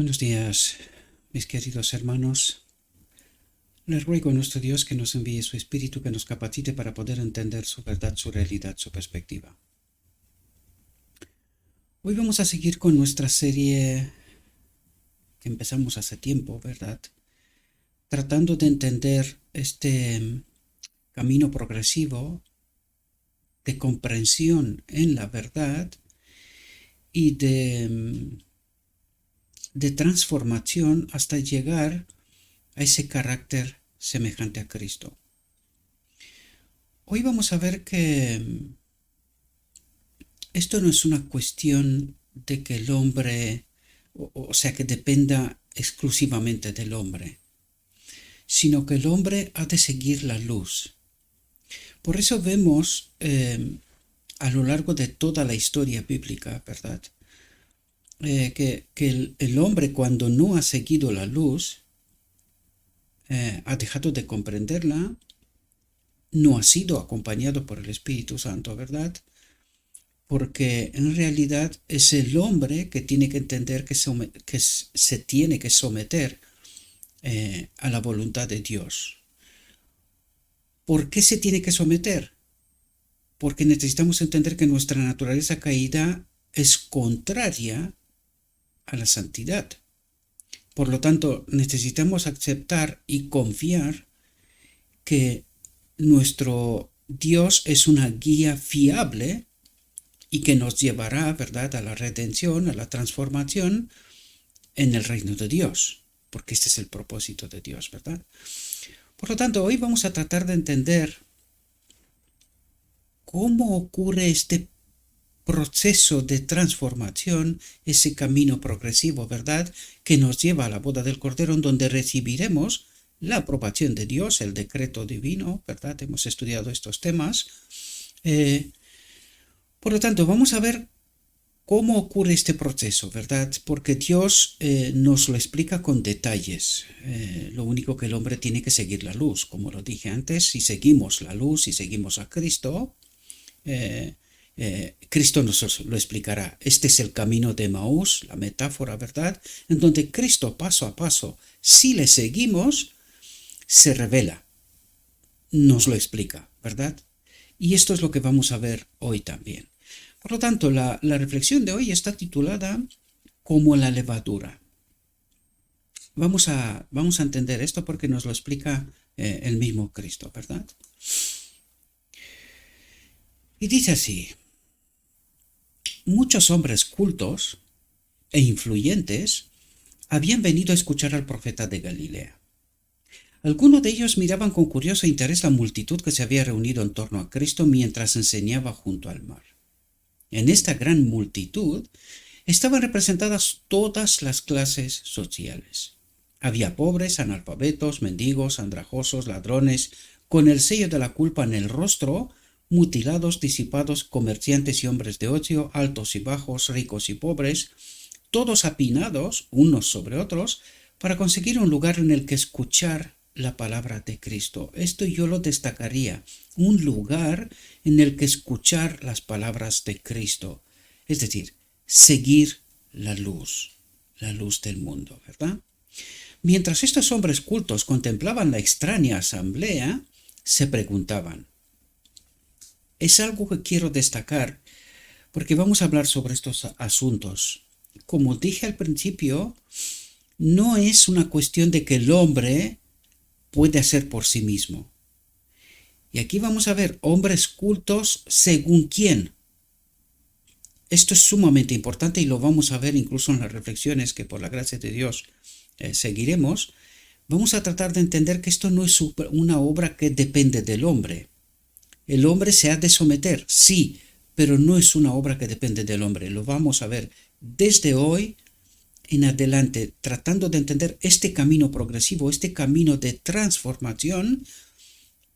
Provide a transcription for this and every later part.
Buenos días, mis queridos hermanos. Les ruego a nuestro Dios que nos envíe su Espíritu, que nos capacite para poder entender su verdad, su realidad, su perspectiva. Hoy vamos a seguir con nuestra serie que empezamos hace tiempo, ¿verdad? Tratando de entender este camino progresivo de comprensión en la verdad y de transformación hasta llegar a ese carácter semejante a Cristo. Hoy vamos a ver que esto no es una cuestión de que el hombre, o sea, que dependa exclusivamente del hombre, sino que el hombre ha de seguir la luz. Por eso vemos a lo largo de toda la historia bíblica, ¿verdad? Que el hombre, cuando no ha seguido la luz, ha dejado de comprenderla, no ha sido acompañado por el Espíritu Santo, ¿verdad? Porque en realidad es el hombre que tiene que entender que se tiene que someter a la voluntad de Dios. ¿Por qué se tiene que someter? Porque necesitamos entender que nuestra naturaleza caída es contraria a la santidad. Por lo tanto, necesitamos aceptar y confiar que nuestro Dios es una guía fiable y que nos llevará, ¿verdad?, a la redención, a la transformación en el reino de Dios, porque este es el propósito de Dios, ¿verdad? Por lo tanto, hoy vamos a tratar de entender cómo ocurre este proceso de transformación, ese camino progresivo, ¿verdad?, que nos lleva a la boda del Cordero, en donde recibiremos la aprobación de Dios, el decreto divino, ¿verdad? Hemos estudiado estos temas. Por lo tanto, vamos a ver cómo ocurre este proceso, ¿verdad? Porque Dios nos lo explica con detalles. Lo único que el hombre tiene que seguir la luz. Como lo dije antes, si seguimos la luz, si seguimos a Cristo, Cristo nos lo explicará. Este es el camino de Emaús, la metáfora, ¿verdad? En donde Cristo paso a paso, si le seguimos, se revela, nos lo explica, ¿verdad? Y esto es lo que vamos a ver hoy también. Por lo tanto, la reflexión de hoy está titulada como la levadura. Vamos a entender esto porque nos lo explica el mismo Cristo, ¿verdad? Y dice así: muchos hombres cultos e influyentes habían venido a escuchar al profeta de Galilea. Algunos de ellos miraban con curioso interés la multitud que se había reunido en torno a Cristo mientras enseñaba junto al mar. En esta gran multitud estaban representadas todas las clases sociales. Había pobres, analfabetos, mendigos, andrajosos, ladrones, con el sello de la culpa en el rostro, mutilados, disipados, comerciantes y hombres de ocio, altos y bajos, ricos y pobres, todos apinados unos sobre otros para conseguir un lugar en el que escuchar la palabra de Cristo. Esto yo lo destacaría, un lugar en el que escuchar las palabras de Cristo, es decir, seguir la luz del mundo, ¿verdad? Mientras estos hombres cultos contemplaban la extraña asamblea, se preguntaban. Es algo que quiero destacar porque vamos a hablar sobre estos asuntos. Como dije al principio, no es una cuestión de que el hombre puede hacer por sí mismo. Y aquí vamos a ver hombres cultos según quién. Esto es sumamente importante y lo vamos a ver incluso en las reflexiones que por la gracia de Dios seguiremos. Vamos a tratar de entender que esto no es una obra que depende del hombre. El hombre se ha de someter, sí, pero no es una obra que depende del hombre. Lo vamos a ver desde hoy en adelante, tratando de entender este camino progresivo, este camino de transformación,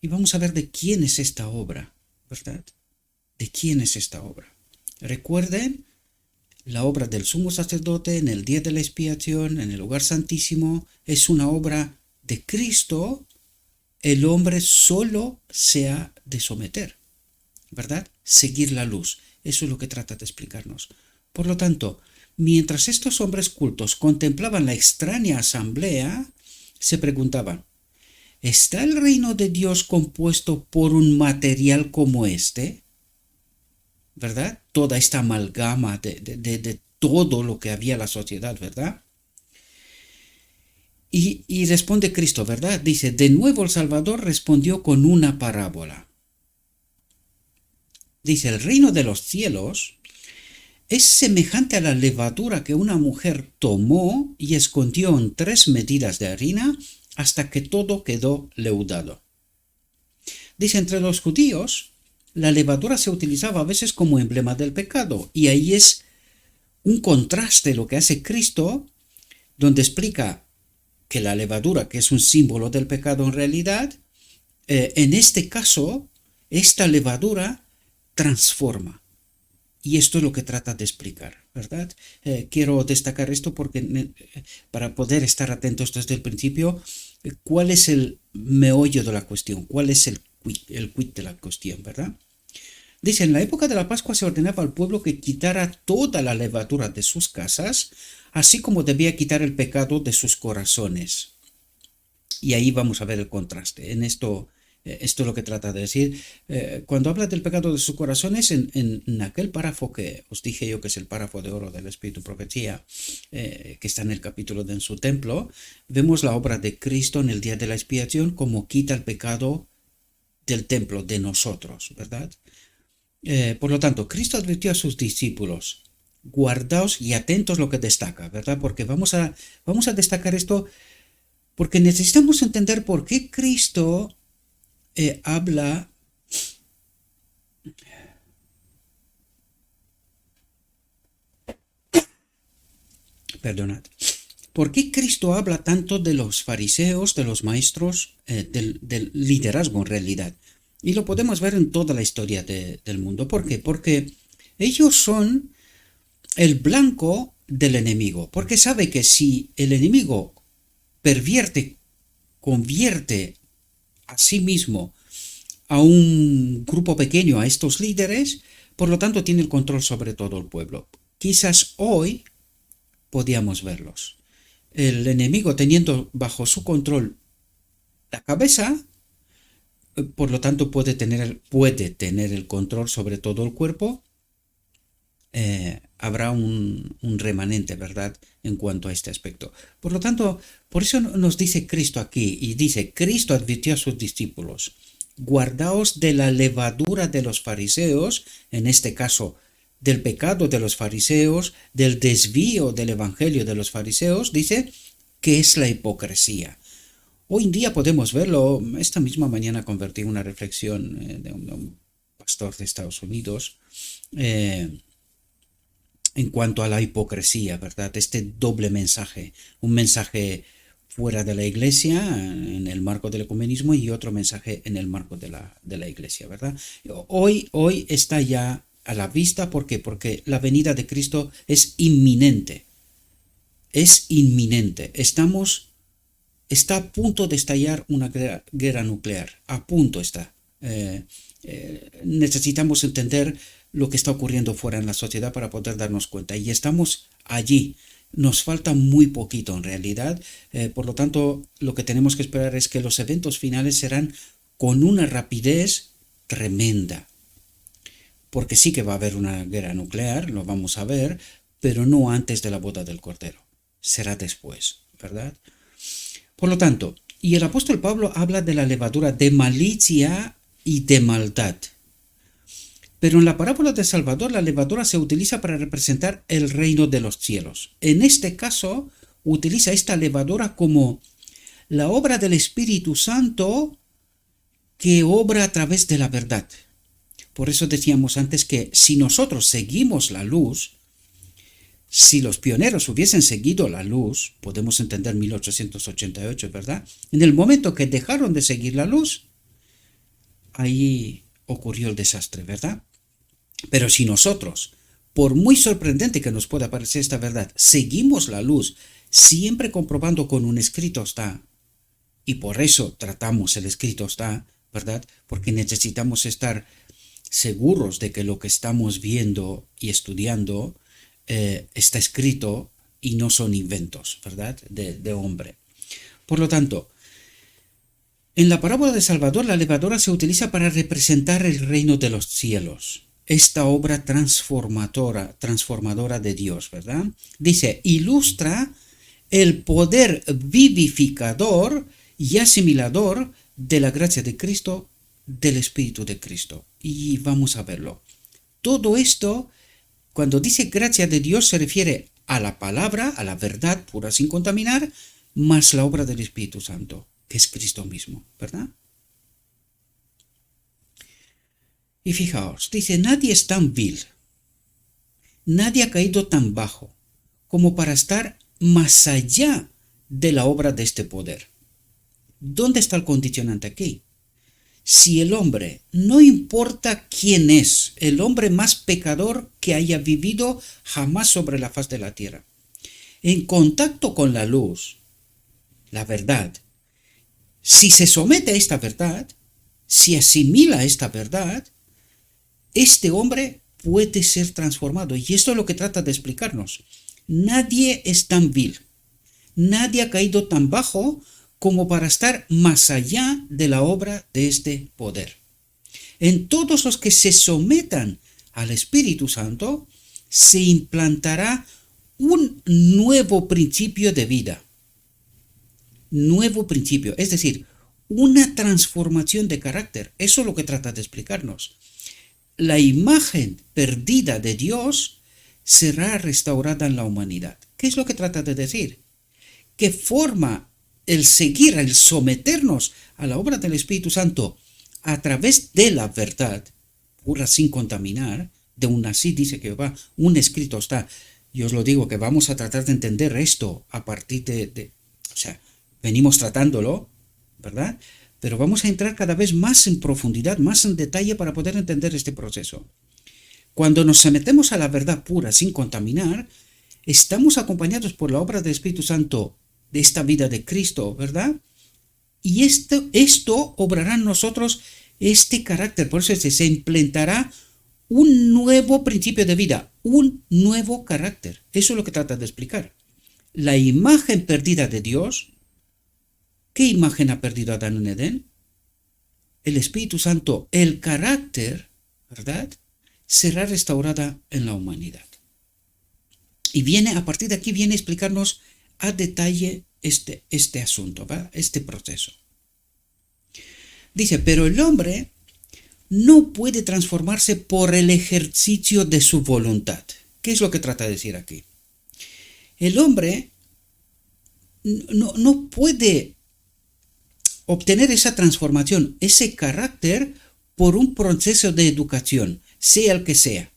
y vamos a ver de quién es esta obra, ¿verdad? ¿De quién es esta obra? Recuerden, la obra del sumo sacerdote en el día de la expiación, en el lugar santísimo, es una obra de Cristo. El hombre solo se ha de someter, ¿verdad? Seguir la luz. Eso es lo que trata de explicarnos. Por lo tanto, Mientras estos hombres cultos contemplaban la extraña asamblea, se preguntaban, ¿está el reino de Dios compuesto por un material como este? ¿Verdad? Toda esta amalgama de todo lo que había en la sociedad, ¿verdad? Y responde Cristo, ¿verdad? Dice, de nuevo el Salvador respondió con una parábola. Dice, el reino de los cielos es semejante a la levadura que una mujer tomó y escondió en 3 medidas de harina hasta que todo quedó leudado. Dice, entre los judíos, la levadura se utilizaba a veces como emblema del pecado, y ahí es un contraste lo que hace Cristo, donde explica que la levadura, que es un símbolo del pecado en realidad, en este caso, esta levadura transforma. Y esto es lo que trata de explicar, ¿verdad? Quiero destacar esto porque para poder estar atentos desde el principio, ¿cuál es el meollo de la cuestión? ¿Cuál es el quid de la cuestión, verdad? Dice, en la época de la Pascua se ordenaba al pueblo que quitara toda la levadura de sus casas, así como debía quitar el pecado de sus corazones. Y ahí vamos a ver el contraste. En esto es lo que trata de decir. Cuando habla del pecado de sus corazones, en aquel párrafo que os dije yo que es el párrafo de oro del Espíritu Profecía, que está en el capítulo de En su templo, vemos la obra de Cristo en el día de la expiación como quita el pecado del templo, de nosotros, ¿verdad? Por lo tanto, Cristo advirtió a sus discípulos, guardaos y atentos lo que destaca, ¿verdad? Porque vamos a destacar esto porque necesitamos entender por qué Cristo habla perdonad, ¿por qué Cristo habla tanto de los fariseos, de los maestros, del liderazgo en realidad? Y lo podemos ver en toda la historia del mundo. ¿Por qué? Porque ellos son el blanco del enemigo, porque sabe que si el enemigo convierte a sí mismo a un grupo pequeño, a estos líderes, por lo tanto tiene el control sobre todo el pueblo. Quizás hoy podíamos verlos. El enemigo teniendo bajo su control la cabeza, por lo tanto puede tener el control sobre todo el cuerpo. Habrá un remanente, ¿verdad?, en cuanto a este aspecto. Por lo tanto, por eso nos dice Cristo aquí, y dice, Cristo advirtió a sus discípulos, guardaos de la levadura de los fariseos, en este caso, del pecado de los fariseos, del desvío del evangelio de los fariseos, dice, que es la hipocresía. Hoy en día podemos verlo. Esta misma mañana convertí una reflexión de un pastor de Estados Unidos, en cuanto a la hipocresía, ¿verdad? Este doble mensaje, un mensaje fuera de la iglesia, en el marco del ecumenismo, y otro mensaje en el marco de la iglesia, ¿verdad? Hoy está ya a la vista, ¿por qué? Porque la venida de Cristo es inminente, está a punto de estallar una guerra nuclear, a punto está. Necesitamos entender lo que está ocurriendo fuera en la sociedad para poder darnos cuenta, y estamos allí. Nos falta muy poquito en realidad, por lo tanto lo que tenemos que esperar es que los eventos finales serán con una rapidez tremenda, porque sí que va a haber una guerra nuclear, lo vamos a ver, pero no antes de la boda del Cordero, será después, ¿verdad? Por lo tanto, y el apóstol Pablo habla de la levadura de malicia y de maldad. Pero en la parábola de Salvador la levadura se utiliza para representar el reino de los cielos. En este caso, utiliza esta levadura como la obra del Espíritu Santo que obra a través de la verdad. Por eso decíamos antes que si nosotros seguimos la luz, si los pioneros hubiesen seguido la luz, podemos entender 1888, ¿verdad? En el momento que dejaron de seguir la luz, ahí ocurrió el desastre, ¿verdad? Pero si nosotros, por muy sorprendente que nos pueda parecer esta verdad, seguimos la luz, siempre comprobando con un escrito está, y por eso tratamos el escrito está, ¿verdad? Porque necesitamos estar seguros de que lo que estamos viendo y estudiando está escrito y no son inventos, ¿verdad? De hombre. Por lo tanto, en la parábola de Salvador, la levadura se utiliza para representar el reino de los cielos, esta obra transformadora de Dios, ¿verdad? Dice, ilustra el poder vivificador y asimilador de la gracia de Cristo, del Espíritu de Cristo. Y vamos a verlo. Todo esto, cuando dice gracia de Dios, se refiere a la palabra, a la verdad pura sin contaminar, más la obra del Espíritu Santo, que es Cristo mismo, ¿verdad? Y fijaos, dice, nadie es tan vil, nadie ha caído tan bajo, como para estar más allá de la obra de este poder. ¿Dónde está el condicionante aquí? Si el hombre, no importa quién es, el hombre más pecador que haya vivido jamás sobre la faz de la tierra, en contacto con la luz, la verdad, si se somete a esta verdad, si asimila esta verdad, este hombre puede ser transformado. Y esto es lo que trata de explicarnos. Nadie es tan vil, nadie ha caído tan bajo como para estar más allá de la obra de este poder. En todos los que se sometan al Espíritu Santo, se implantará un nuevo principio de vida. Nuevo principio, es decir, una transformación de carácter. Eso es lo que trata de explicarnos. La imagen perdida de Dios será restaurada en la humanidad. ¿Qué es lo que trata de decir? Que forma el seguir, el someternos a la obra del Espíritu Santo a través de la verdad, pura sin contaminar, de un así dice que va, un escrito está. Yo os lo digo que vamos a tratar de entender esto a partir o sea, venimos tratándolo, ¿verdad? Pero vamos a entrar cada vez más en profundidad, más en detalle para poder entender este proceso. Cuando nos sometemos a la verdad pura, sin contaminar, estamos acompañados por la obra del Espíritu Santo de esta vida de Cristo, ¿verdad? Y esto obrará en nosotros este carácter, por eso se implantará un nuevo principio de vida, un nuevo carácter. Eso es lo que trata de explicar. La imagen perdida de Dios. ¿Qué imagen ha perdido Adán en Edén? El Espíritu Santo, el carácter, ¿verdad?, será restaurada en la humanidad. Y a partir de aquí viene a explicarnos a detalle este asunto, ¿va? Este proceso. Dice, pero el hombre no puede transformarse por el ejercicio de su voluntad. ¿Qué es lo que trata de decir aquí? El hombre no puede obtener esa transformación, ese carácter, por un proceso de educación, sea el que sea,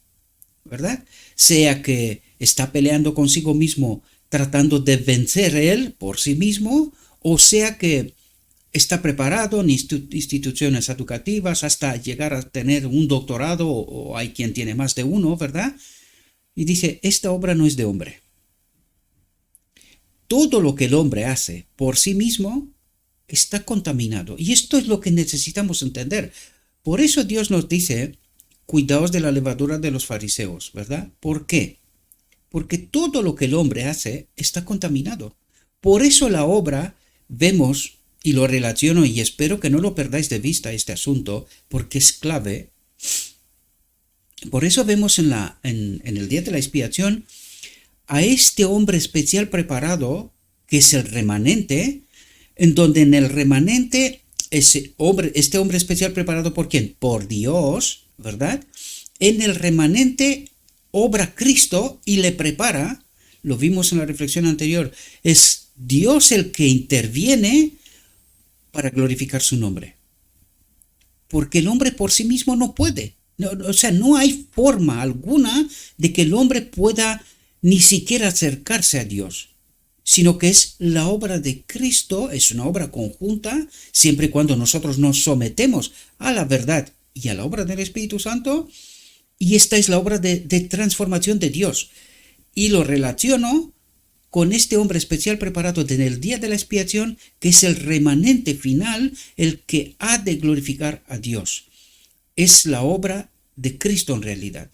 ¿verdad? Sea que está peleando consigo mismo tratando de vencer él por sí mismo, o sea que está preparado en instituciones educativas hasta llegar a tener un doctorado, o hay quien tiene más de uno, ¿verdad? Y dice, esta obra no es de hombre. Todo lo que el hombre hace por sí mismo está contaminado. Y esto es lo que necesitamos entender. Por eso Dios nos dice, cuidaos de la levadura de los fariseos, ¿verdad? ¿Por qué? Porque todo lo que el hombre hace está contaminado. Por eso la obra, vemos, y lo relaciono, y espero que no lo perdáis de vista este asunto, porque es clave. Por eso vemos en el día de la expiación a este hombre especial preparado, que es el remanente, en donde en el remanente, este hombre especial preparado ¿por quién? Por Dios, ¿verdad? En el remanente obra Cristo y le prepara, lo vimos en la reflexión anterior, es Dios el que interviene para glorificar su nombre. Porque el hombre por sí mismo no puede. No hay forma alguna de que el hombre pueda ni siquiera acercarse a Dios, sino que es la obra de Cristo, es una obra conjunta, siempre y cuando nosotros nos sometemos a la verdad y a la obra del Espíritu Santo, y esta es la obra de transformación de Dios. Y lo relaciono con este hombre especial preparado en el día de la expiación, que es el remanente final, el que ha de glorificar a Dios. Es la obra de Cristo en realidad.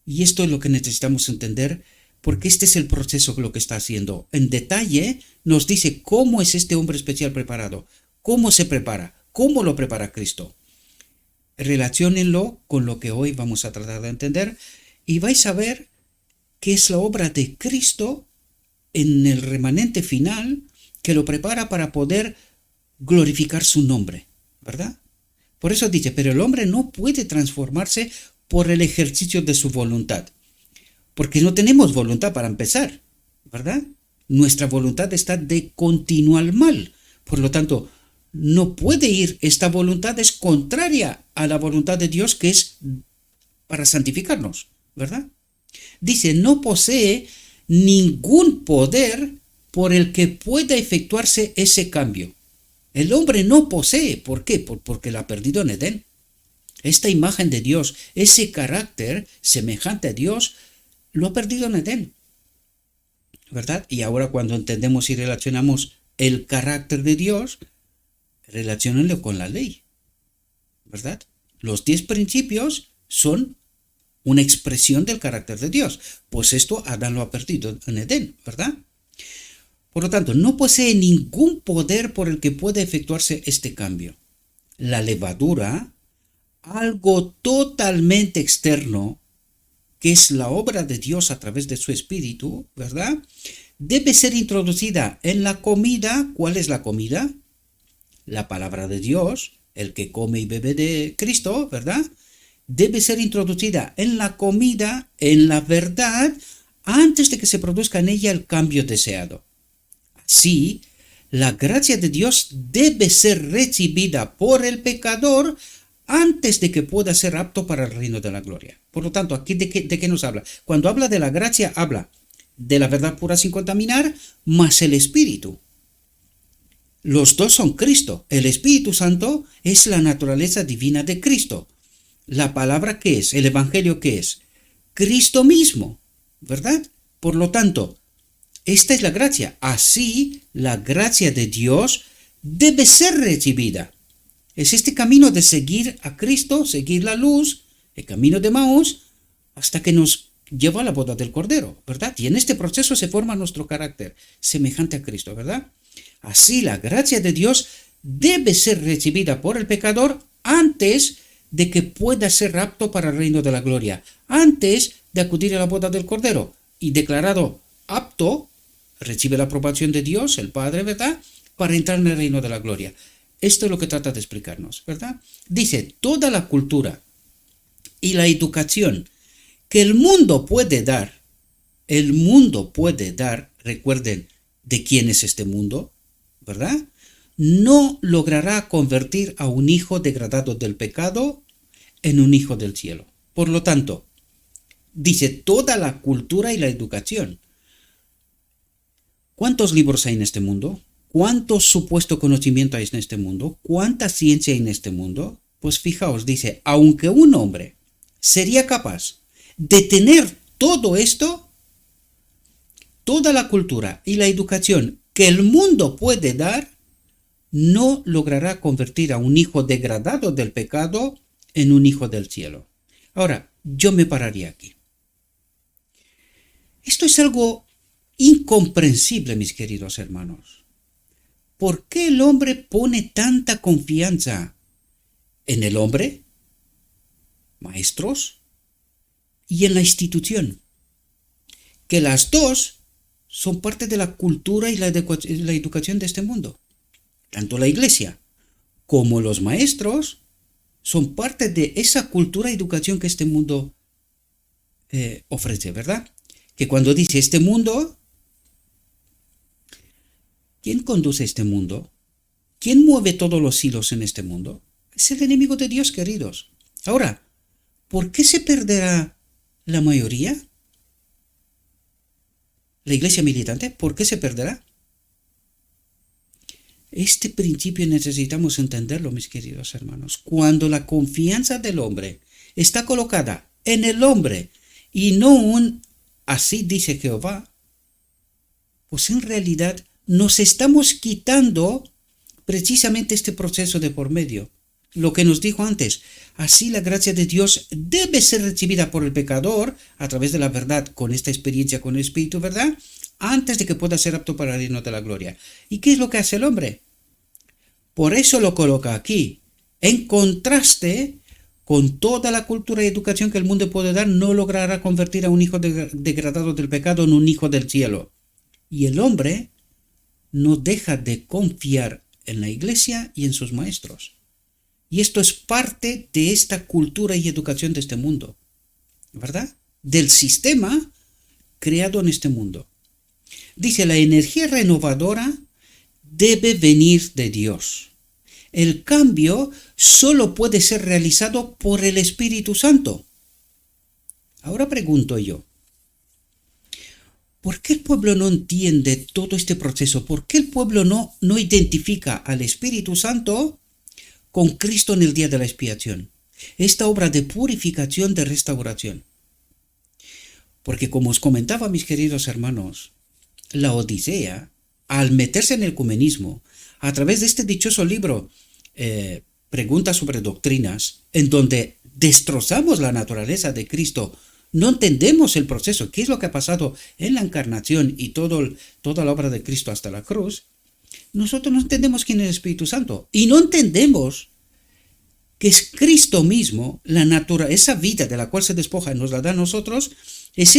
Y esto es lo que necesitamos entender porque este es el proceso que lo que está haciendo. En detalle nos dice cómo es este hombre especial preparado, cómo se prepara, cómo lo prepara Cristo. Relaciónenlo con lo que hoy vamos a tratar de entender y vais a ver que es la obra de Cristo en el remanente final que lo prepara para poder glorificar su nombre, ¿verdad? Por eso dice, pero el hombre no puede transformarse por el ejercicio de su voluntad, porque no tenemos voluntad para empezar, ¿verdad? Nuestra voluntad está de continual mal, por lo tanto, no puede ir, esta voluntad es contraria a la voluntad de Dios que es para santificarnos, ¿verdad? Dice, no posee ningún poder por el que pueda efectuarse ese cambio. El hombre no posee, ¿por qué? Porque lo ha perdido en Edén. Esta imagen de Dios, ese carácter semejante a Dios, lo ha perdido en Edén, ¿verdad? Y ahora cuando entendemos y relacionamos el carácter de Dios, relaciónenlo con la ley, ¿verdad? Los 10 principios son una expresión del carácter de Dios. Pues esto Adán lo ha perdido en Edén, ¿verdad? Por lo tanto, no posee ningún poder por el que pueda efectuarse este cambio. La levadura, algo totalmente externo, que es la obra de Dios a través de su espíritu, ¿verdad? Debe ser introducida en la comida. ¿Cuál es la comida? La palabra de Dios, el que come y bebe de Cristo, ¿verdad? Debe ser introducida en la comida, en la verdad, antes de que se produzca en ella el cambio deseado. Así, la gracia de Dios debe ser recibida por el pecador antes de que pueda ser apto para el reino de la gloria. Por lo tanto, ¿aquí de qué nos habla? Cuando habla de la gracia, habla de la verdad pura sin contaminar, más el Espíritu. Los dos son Cristo. El Espíritu Santo es la naturaleza divina de Cristo. La palabra, ¿qué es? El Evangelio, ¿qué es? Cristo mismo, ¿verdad? Por lo tanto, esta es la gracia. Así, la gracia de Dios debe ser recibida. Es este camino de seguir a Cristo, seguir la luz, el camino de Maús, hasta que nos lleva a la boda del Cordero, ¿verdad? Y en este proceso se forma nuestro carácter, semejante a Cristo, ¿verdad? Así, la gracia de Dios debe ser recibida por el pecador antes de que pueda ser apto para el reino de la gloria, antes de acudir a la boda del Cordero, y declarado apto, recibe la aprobación de Dios, el Padre, ¿verdad?, para entrar en el reino de la gloria. Esto es lo que trata de explicarnos, ¿verdad? Dice, toda la cultura y la educación que el mundo puede dar, recuerden, ¿de quién es este mundo?, ¿verdad?, no logrará convertir a un hijo degradado del pecado en un hijo del cielo. Por lo tanto, dice toda la cultura y la educación. ¿Cuántos libros hay en este mundo? ¿Cuánto supuesto conocimiento hay en este mundo? ¿Cuánta ciencia hay en este mundo? Pues fijaos, dice, aunque un hombre sería capaz de tener todo esto, toda la cultura y la educación que el mundo puede dar, no logrará convertir a un hijo degradado del pecado en un hijo del cielo. Ahora, yo me pararía aquí. Esto es algo incomprensible, mis queridos hermanos. ¿Por qué el hombre pone tanta confianza en el hombre, maestros, y en la institución? Que las dos son parte de la cultura y la educación de este mundo. Tanto la iglesia como los maestros son parte de esa cultura y educación que este mundo ofrece, ¿verdad? Que cuando dice este mundo, ¿quién conduce este mundo? ¿Quién mueve todos los hilos en este mundo? Es el enemigo de Dios, queridos. Ahora, ¿por qué se perderá la mayoría? La iglesia militante, ¿por qué se perderá? Este principio necesitamos entenderlo, mis queridos hermanos. Cuando la confianza del hombre está colocada en el hombre y no un así dice Jehová, pues en realidad nos estamos quitando precisamente este proceso de por medio. lo que nos dijo antes. Así la gracia de Dios debe ser recibida por el pecador a través de la verdad, con esta experiencia con el Espíritu, ¿verdad? Antes de que pueda ser apto para el reino de la gloria. ¿Y qué es lo que hace el hombre? Por eso lo coloca aquí. En contraste con toda la cultura y educación que el mundo puede dar, no logrará convertir a un hijo degradado del pecado en un hijo del cielo. Y el hombre no deja de confiar en la iglesia y en sus maestros. Y esto es parte de esta cultura y educación de este mundo, ¿verdad? Del sistema creado en este mundo. Dice, la energía renovadora debe venir de Dios. El cambio solo puede ser realizado por el Espíritu Santo. Ahora pregunto yo, ¿por qué el pueblo no entiende todo este proceso? ¿Por qué el pueblo no identifica al Espíritu Santo con Cristo en el día de la expiación? Esta obra de purificación, de restauración. Porque como os comentaba, mis queridos hermanos, la Odisea, al meterse en el ecumenismo, a través de este dichoso libro, Preguntas sobre Doctrinas, en donde destrozamos la naturaleza de Cristo, no entendemos el proceso, qué es lo que ha pasado en la encarnación y toda la obra de Cristo hasta la cruz, nosotros no entendemos quién es el Espíritu Santo y no entendemos que es Cristo mismo, esa vida de la cual se despoja y nos la da a nosotros, es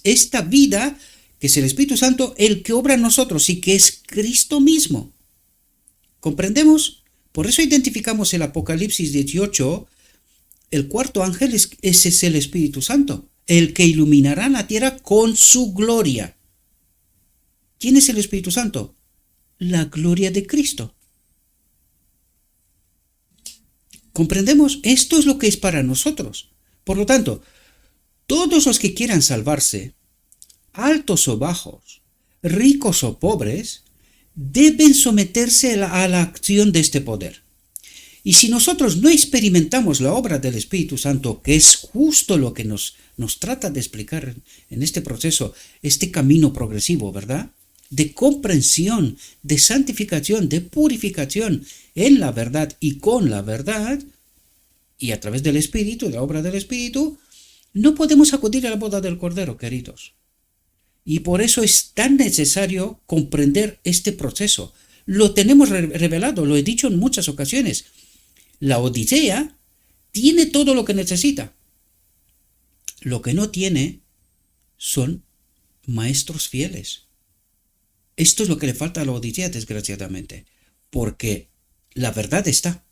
esta vida que es el Espíritu Santo el que obra en nosotros y que es Cristo mismo. ¿Comprendemos? Por eso identificamos el Apocalipsis 18, el cuarto ángel ese es el Espíritu Santo, el que iluminará la tierra con su gloria. ¿Quién es el Espíritu Santo? La gloria de Cristo. ¿Comprendemos? Esto es lo que es para nosotros. Por lo tanto, todos los que quieran salvarse, altos o bajos, ricos o pobres, deben someterse a la acción de este poder. Y si nosotros no experimentamos la obra del Espíritu Santo, que es justo lo que nos trata de explicar en este proceso, este camino progresivo, ¿verdad? De comprensión, de santificación, de purificación en la verdad y con la verdad, y a través del Espíritu, de la obra del Espíritu, no podemos acudir a la boda del Cordero, queridos. Y por eso es tan necesario comprender este proceso. Lo tenemos revelado, lo he dicho en muchas ocasiones. La Odisea tiene todo lo que necesita. Lo que no tiene son maestros fieles. Esto es lo que le falta a la Odisea, desgraciadamente. Porque la verdad está.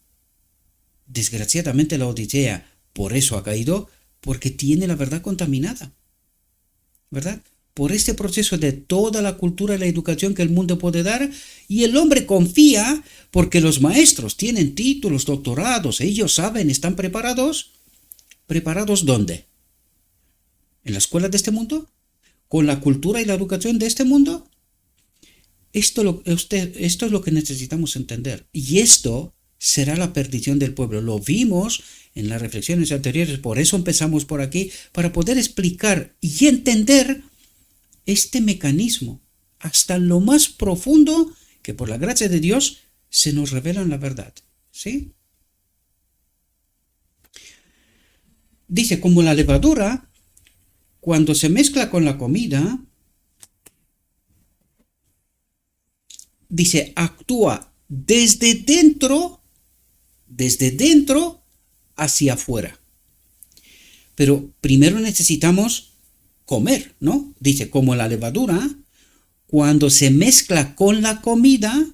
Desgraciadamente la Odisea por eso ha caído, porque tiene la verdad contaminada. ¿Verdad? Por este proceso de toda la cultura y la educación que el mundo puede dar, y el hombre confía porque los maestros tienen títulos, doctorados, ellos saben, están preparados. ¿Preparados dónde? ¿En la escuela de este mundo? ¿Con la cultura y la educación de este mundo? Esto es lo que necesitamos entender. Y esto será la perdición del pueblo. Lo vimos en las reflexiones anteriores, por eso empezamos por aquí, para poder explicar y entender este mecanismo hasta lo más profundo que por la gracia de Dios se nos revela en la verdad. ¿Sí? Dice, como la levadura, cuando se mezcla con la comida, dice, actúa desde dentro hacia afuera. Pero primero necesitamos comer, ¿no? Dice, como la levadura, cuando se mezcla con la comida,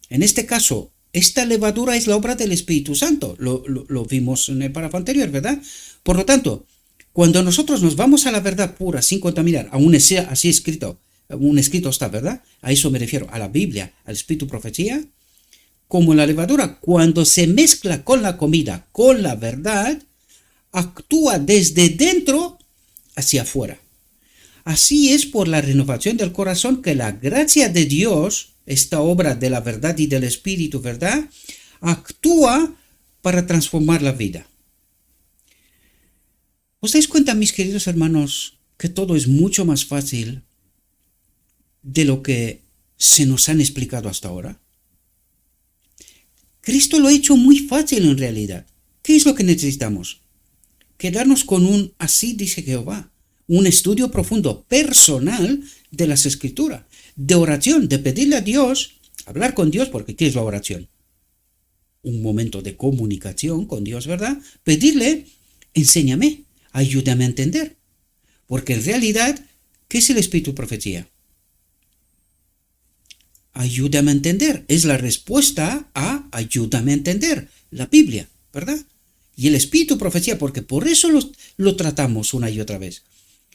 en este caso, esta levadura es la obra del Espíritu Santo. Lo vimos en el párrafo anterior, ¿verdad? Por lo tanto, cuando nosotros nos vamos a la verdad pura, sin contaminar, aún sea así escrito, un escrito está, ¿verdad? A eso me refiero, a la Biblia, al Espíritu Profecía. Como la levadura, cuando se mezcla con la comida, con la verdad, actúa desde dentro hacia afuera. Así es por la renovación del corazón que la gracia de Dios, esta obra de la verdad y del Espíritu, ¿verdad?, actúa para transformar la vida. ¿Os dais cuenta, mis queridos hermanos, que todo es mucho más fácil de lo que se nos han explicado hasta ahora? Cristo lo ha hecho muy fácil en realidad. ¿Qué es lo que necesitamos? Quedarnos con un así dice Jehová, un estudio profundo, personal de las Escrituras, de oración, de pedirle a Dios, hablar con Dios, porque ¿qué es la oración? Un momento de comunicación con Dios, ¿verdad? Pedirle, enséñame, ayúdame a entender. Porque en realidad, ¿qué es el espíritu de profecía? Ayúdame a entender. Es la respuesta a ayúdame a entender, la Biblia, ¿verdad? Y el espíritu de profecía, porque por eso lo tratamos una y otra vez.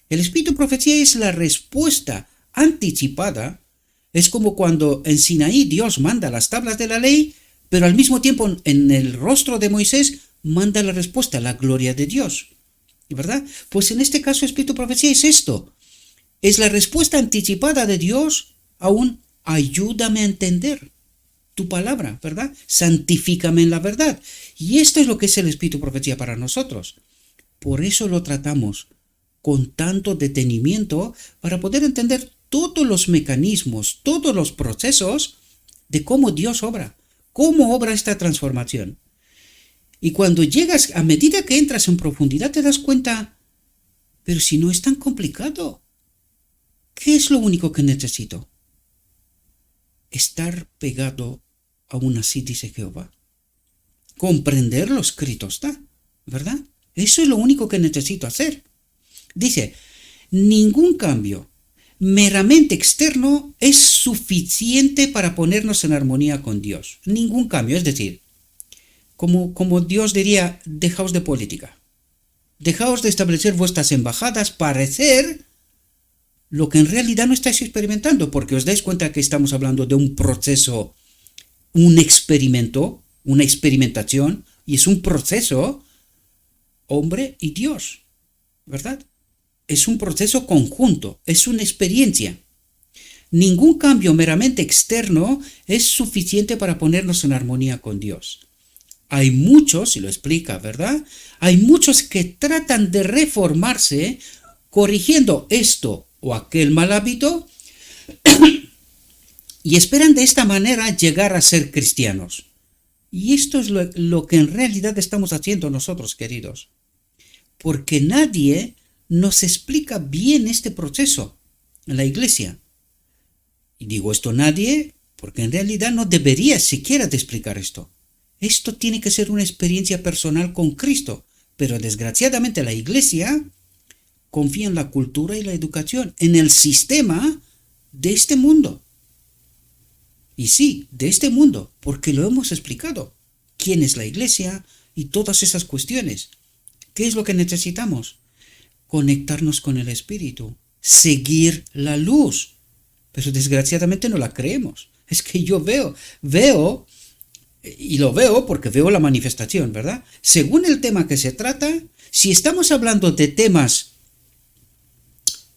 El espíritu de profecía es la respuesta anticipada. Es como cuando en Sinaí Dios manda las tablas de la ley, pero al mismo tiempo en el rostro de Moisés manda la respuesta, la gloria de Dios. ¿Verdad? Pues en este caso el espíritu de profecía es esto. Es la respuesta anticipada de Dios a un ayúdame a entender tu palabra, ¿verdad? Santifícame en la verdad. Y esto es lo que es el espíritu de profecía para nosotros. Por eso lo tratamos con tanto detenimiento para poder entender todos los mecanismos, todos los procesos de cómo Dios obra, cómo obra esta transformación. Y cuando llegas, a medida que entras en profundidad, te das cuenta, pero si no es tan complicado, ¿qué es lo único que necesito? Estar pegado a un así dice Jehová. Comprender lo escrito está, ¿verdad? Eso es lo único que necesito hacer. Dice, ningún cambio meramente externo es suficiente para ponernos en armonía con Dios. Ningún cambio, es decir, como Dios diría, dejaos de política. Dejaos de establecer vuestras embajadas para hacer lo que en realidad no estáis experimentando, porque os dais cuenta que estamos hablando de un proceso, un experimento, una experimentación, y es un proceso hombre y Dios, ¿verdad? Es un proceso conjunto, es una experiencia. Ningún cambio meramente externo es suficiente para ponernos en armonía con Dios. Hay muchos, y lo explica, ¿verdad? Hay muchos que tratan de reformarse corrigiendo esto o aquel mal hábito y esperan de esta manera llegar a ser cristianos. Y esto es lo que en realidad estamos haciendo nosotros, queridos. Porque nadie nos explica bien este proceso en la iglesia. Y digo esto nadie porque en realidad no debería siquiera de explicar esto. Esto tiene que ser una experiencia personal con Cristo, pero desgraciadamente la iglesia confía en la cultura y la educación, en el sistema de este mundo. Y sí, de este mundo, porque lo hemos explicado. ¿Quién es la iglesia? Y todas esas cuestiones. ¿Qué es lo que necesitamos? Conectarnos con el Espíritu, seguir la luz. Pero desgraciadamente no la creemos. Es que yo veo, y lo veo porque veo la manifestación, ¿verdad? Según el tema que se trata, si estamos hablando de temas,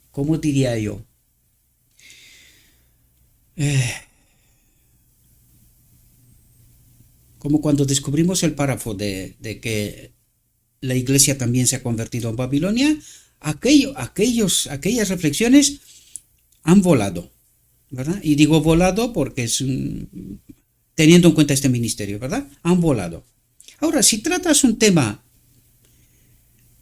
¿cómo diría yo? Como cuando descubrimos el párrafo de que la iglesia también se ha convertido en Babilonia, aquellas reflexiones han volado, ¿verdad? Y digo volado porque es teniendo en cuenta este ministerio, ¿verdad? Han volado. Ahora, si tratas un tema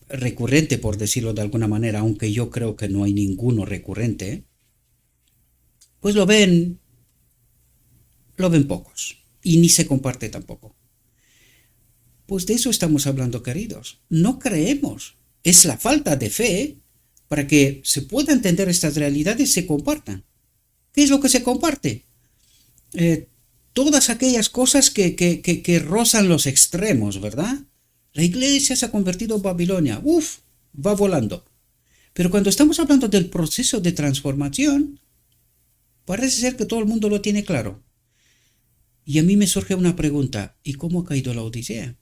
recurrente, por decirlo de alguna manera, aunque yo creo que no hay ninguno recurrente, pues lo ven pocos y ni se comparte tampoco. Pues de eso estamos hablando, queridos. No creemos. Es la falta de fe para que se pueda entender estas realidades y se compartan. ¿Qué es lo que se comparte? Todas aquellas cosas que rozan los extremos, ¿verdad? La iglesia se ha convertido en Babilonia. Va volando. Pero cuando estamos hablando del proceso de transformación, parece ser que todo el mundo lo tiene claro. Y a mí me surge una pregunta. ¿Y cómo ha caído la Odisea?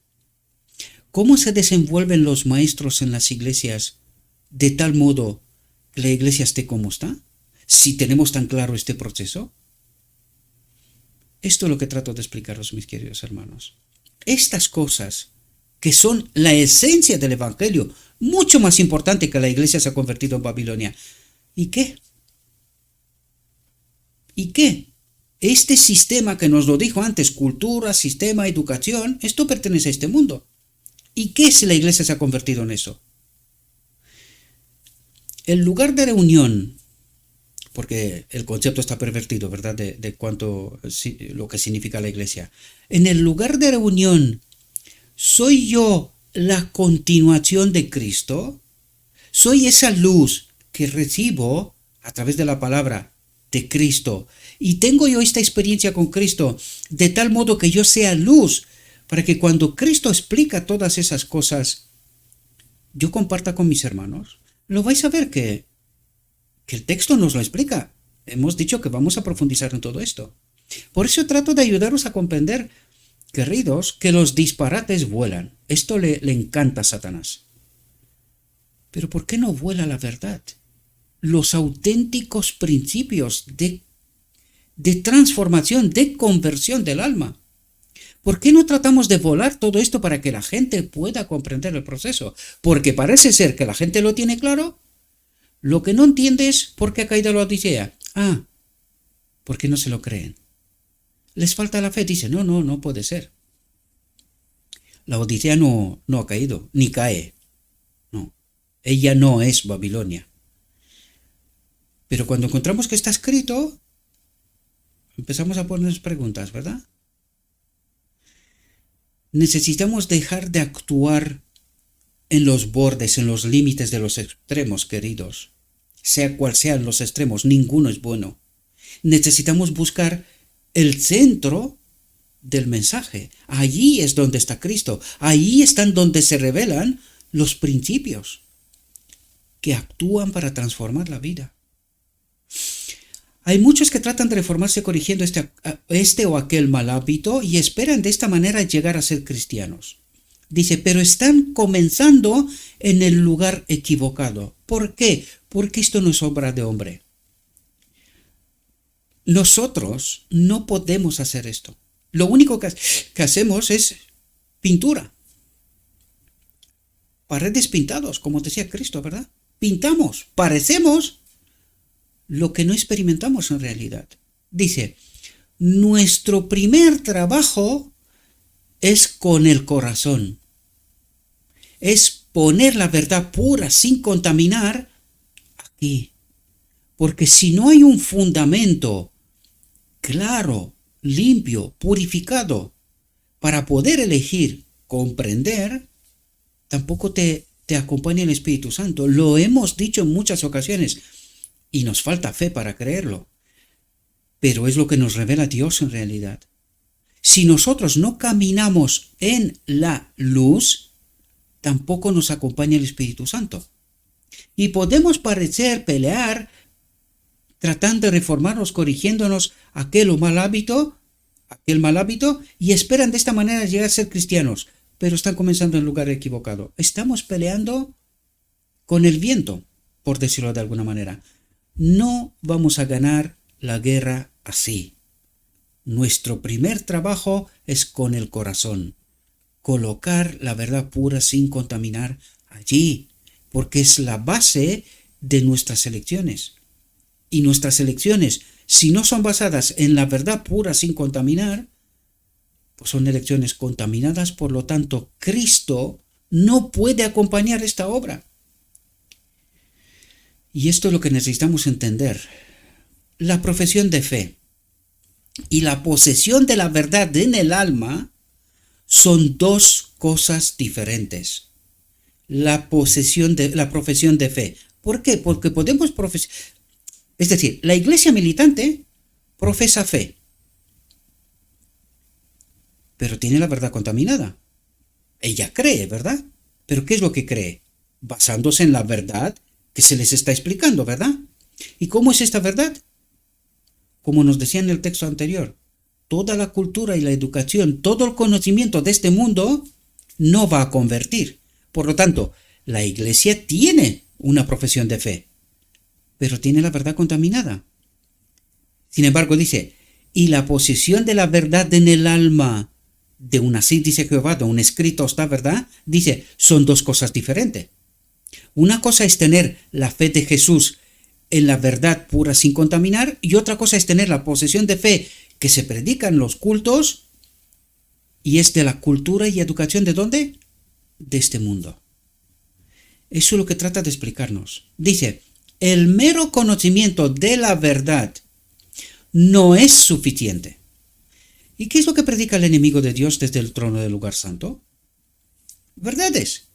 ¿Cómo se desenvuelven los maestros en las iglesias de tal modo que la iglesia esté como está? Si tenemos tan claro este proceso. Esto es lo que trato de explicaros, mis queridos hermanos. Estas cosas que son la esencia del Evangelio, mucho más importante que la iglesia se ha convertido en Babilonia. ¿Y qué? ¿Y qué? Este sistema que nos lo dijo antes, cultura, sistema, educación, esto pertenece a este mundo. ¿Y qué si la iglesia se ha convertido en eso? El lugar de reunión, porque el concepto está pervertido, ¿verdad? De cuánto, lo que significa la iglesia. En el lugar de reunión, ¿soy yo la continuación de Cristo? ¿Soy esa luz que recibo a través de la palabra de Cristo? Y tengo yo esta experiencia con Cristo de tal modo que yo sea luz, para que cuando Cristo explica todas esas cosas, yo comparta con mis hermanos. Lo vais a ver que el texto nos lo explica. Hemos dicho que vamos a profundizar en todo esto. Por eso trato de ayudaros a comprender, queridos, que los disparates vuelan. Esto le encanta a Satanás. Pero ¿por qué no vuela la verdad? Los auténticos principios de transformación, de conversión del alma. ¿Por qué no tratamos de volar todo esto para que la gente pueda comprender el proceso? Porque parece ser que la gente lo tiene claro. Lo que no entiende es por qué ha caído la Odisea. Porque no se lo creen. Les falta la fe. Dicen, no puede ser. La Odisea no ha caído, ni cae. No, ella no es Babilonia. Pero cuando encontramos que está escrito, empezamos a ponernos preguntas, ¿verdad? Necesitamos dejar de actuar en los bordes, en los límites de los extremos, queridos. Sea cual sean los extremos, ninguno es bueno. Necesitamos buscar el centro del mensaje. Allí es donde está Cristo. Allí están donde se revelan los principios que actúan para transformar la vida. Hay muchos que tratan de reformarse corrigiendo este o aquel mal hábito y esperan de esta manera llegar a ser cristianos. Dice, pero están comenzando en el lugar equivocado. ¿Por qué? Porque esto no es obra de hombre. Nosotros no podemos hacer esto. Lo único que hacemos es pintura. Paredes pintados, como decía Cristo, ¿verdad? Pintamos, parecemos lo que no experimentamos en realidad. Dice, nuestro primer trabajo es con el corazón. Es poner la verdad pura, sin contaminar, aquí. Porque si no hay un fundamento claro, limpio, purificado, para poder elegir, comprender, tampoco te acompaña el Espíritu Santo. Lo hemos dicho en muchas ocasiones. Y nos falta fe para creerlo. Pero es lo que nos revela Dios en realidad. Si nosotros no caminamos en la luz, tampoco nos acompaña el Espíritu Santo. Y podemos pelear, tratando de reformarnos, corrigiéndonos aquel mal hábito, y esperan de esta manera llegar a ser cristianos, pero están comenzando en el lugar equivocado. Estamos peleando con el viento, por decirlo de alguna manera. No vamos a ganar la guerra así. Nuestro primer trabajo es con el corazón. Colocar la verdad pura sin contaminar allí, porque es la base de nuestras elecciones. Y nuestras elecciones, si no son basadas en la verdad pura sin contaminar, pues son elecciones contaminadas. Por lo tanto, Cristo no puede acompañar esta obra. Y esto es lo que necesitamos entender. La profesión de fe y la posesión de la verdad en el alma son dos cosas diferentes. La profesión de fe. ¿Por qué? Porque podemos profesar. Es decir, la iglesia militante profesa fe, pero tiene la verdad contaminada. Ella cree, ¿verdad? Pero ¿qué es lo que cree? Basándose en la verdad que se les está explicando, ¿verdad? ¿Y cómo es esta verdad? Como nos decía en el texto anterior, toda la cultura y la educación, todo el conocimiento de este mundo no va a convertir. Por lo tanto, la iglesia tiene una profesión de fe, pero tiene la verdad contaminada. Sin embargo, dice, y la posesión de la verdad en el alma de una así dice Jehová, de un escrito está verdad, dice, son dos cosas diferentes. Una cosa es tener la fe de Jesús en la verdad pura sin contaminar, y otra cosa es tener la posesión de fe que se predican los cultos y es de la cultura y educación ¿de dónde? De este mundo. Eso es lo que trata de explicarnos. Dice, el mero conocimiento de la verdad no es suficiente. ¿Y qué es lo que predica el enemigo de Dios desde el trono del lugar santo? Verdades.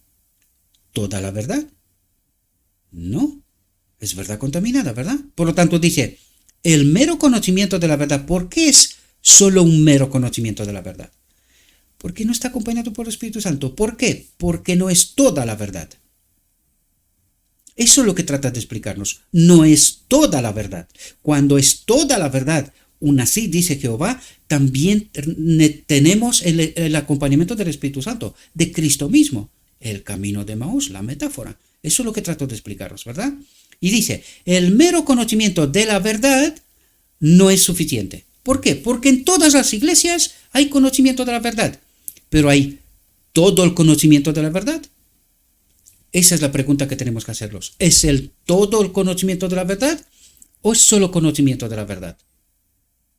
¿Toda la verdad? No. Es verdad contaminada, ¿verdad? Por lo tanto dice, el mero conocimiento de la verdad. ¿Por qué es solo un mero conocimiento de la verdad? Porque no está acompañado por el Espíritu Santo. ¿Por qué? Porque no es toda la verdad. Eso es lo que trata de explicarnos. No es toda la verdad. Cuando es toda la verdad, aún así dice Jehová, también tenemos el acompañamiento del Espíritu Santo, de Cristo mismo. El camino de Maús, la metáfora. Eso es lo que trato de explicaros, ¿verdad? Y dice, el mero conocimiento de la verdad no es suficiente. ¿Por qué? Porque en todas las iglesias hay conocimiento de la verdad. Pero ¿hay todo el conocimiento de la verdad? Esa es la pregunta que tenemos que hacerlos. ¿Es todo el conocimiento de la verdad o es solo conocimiento de la verdad?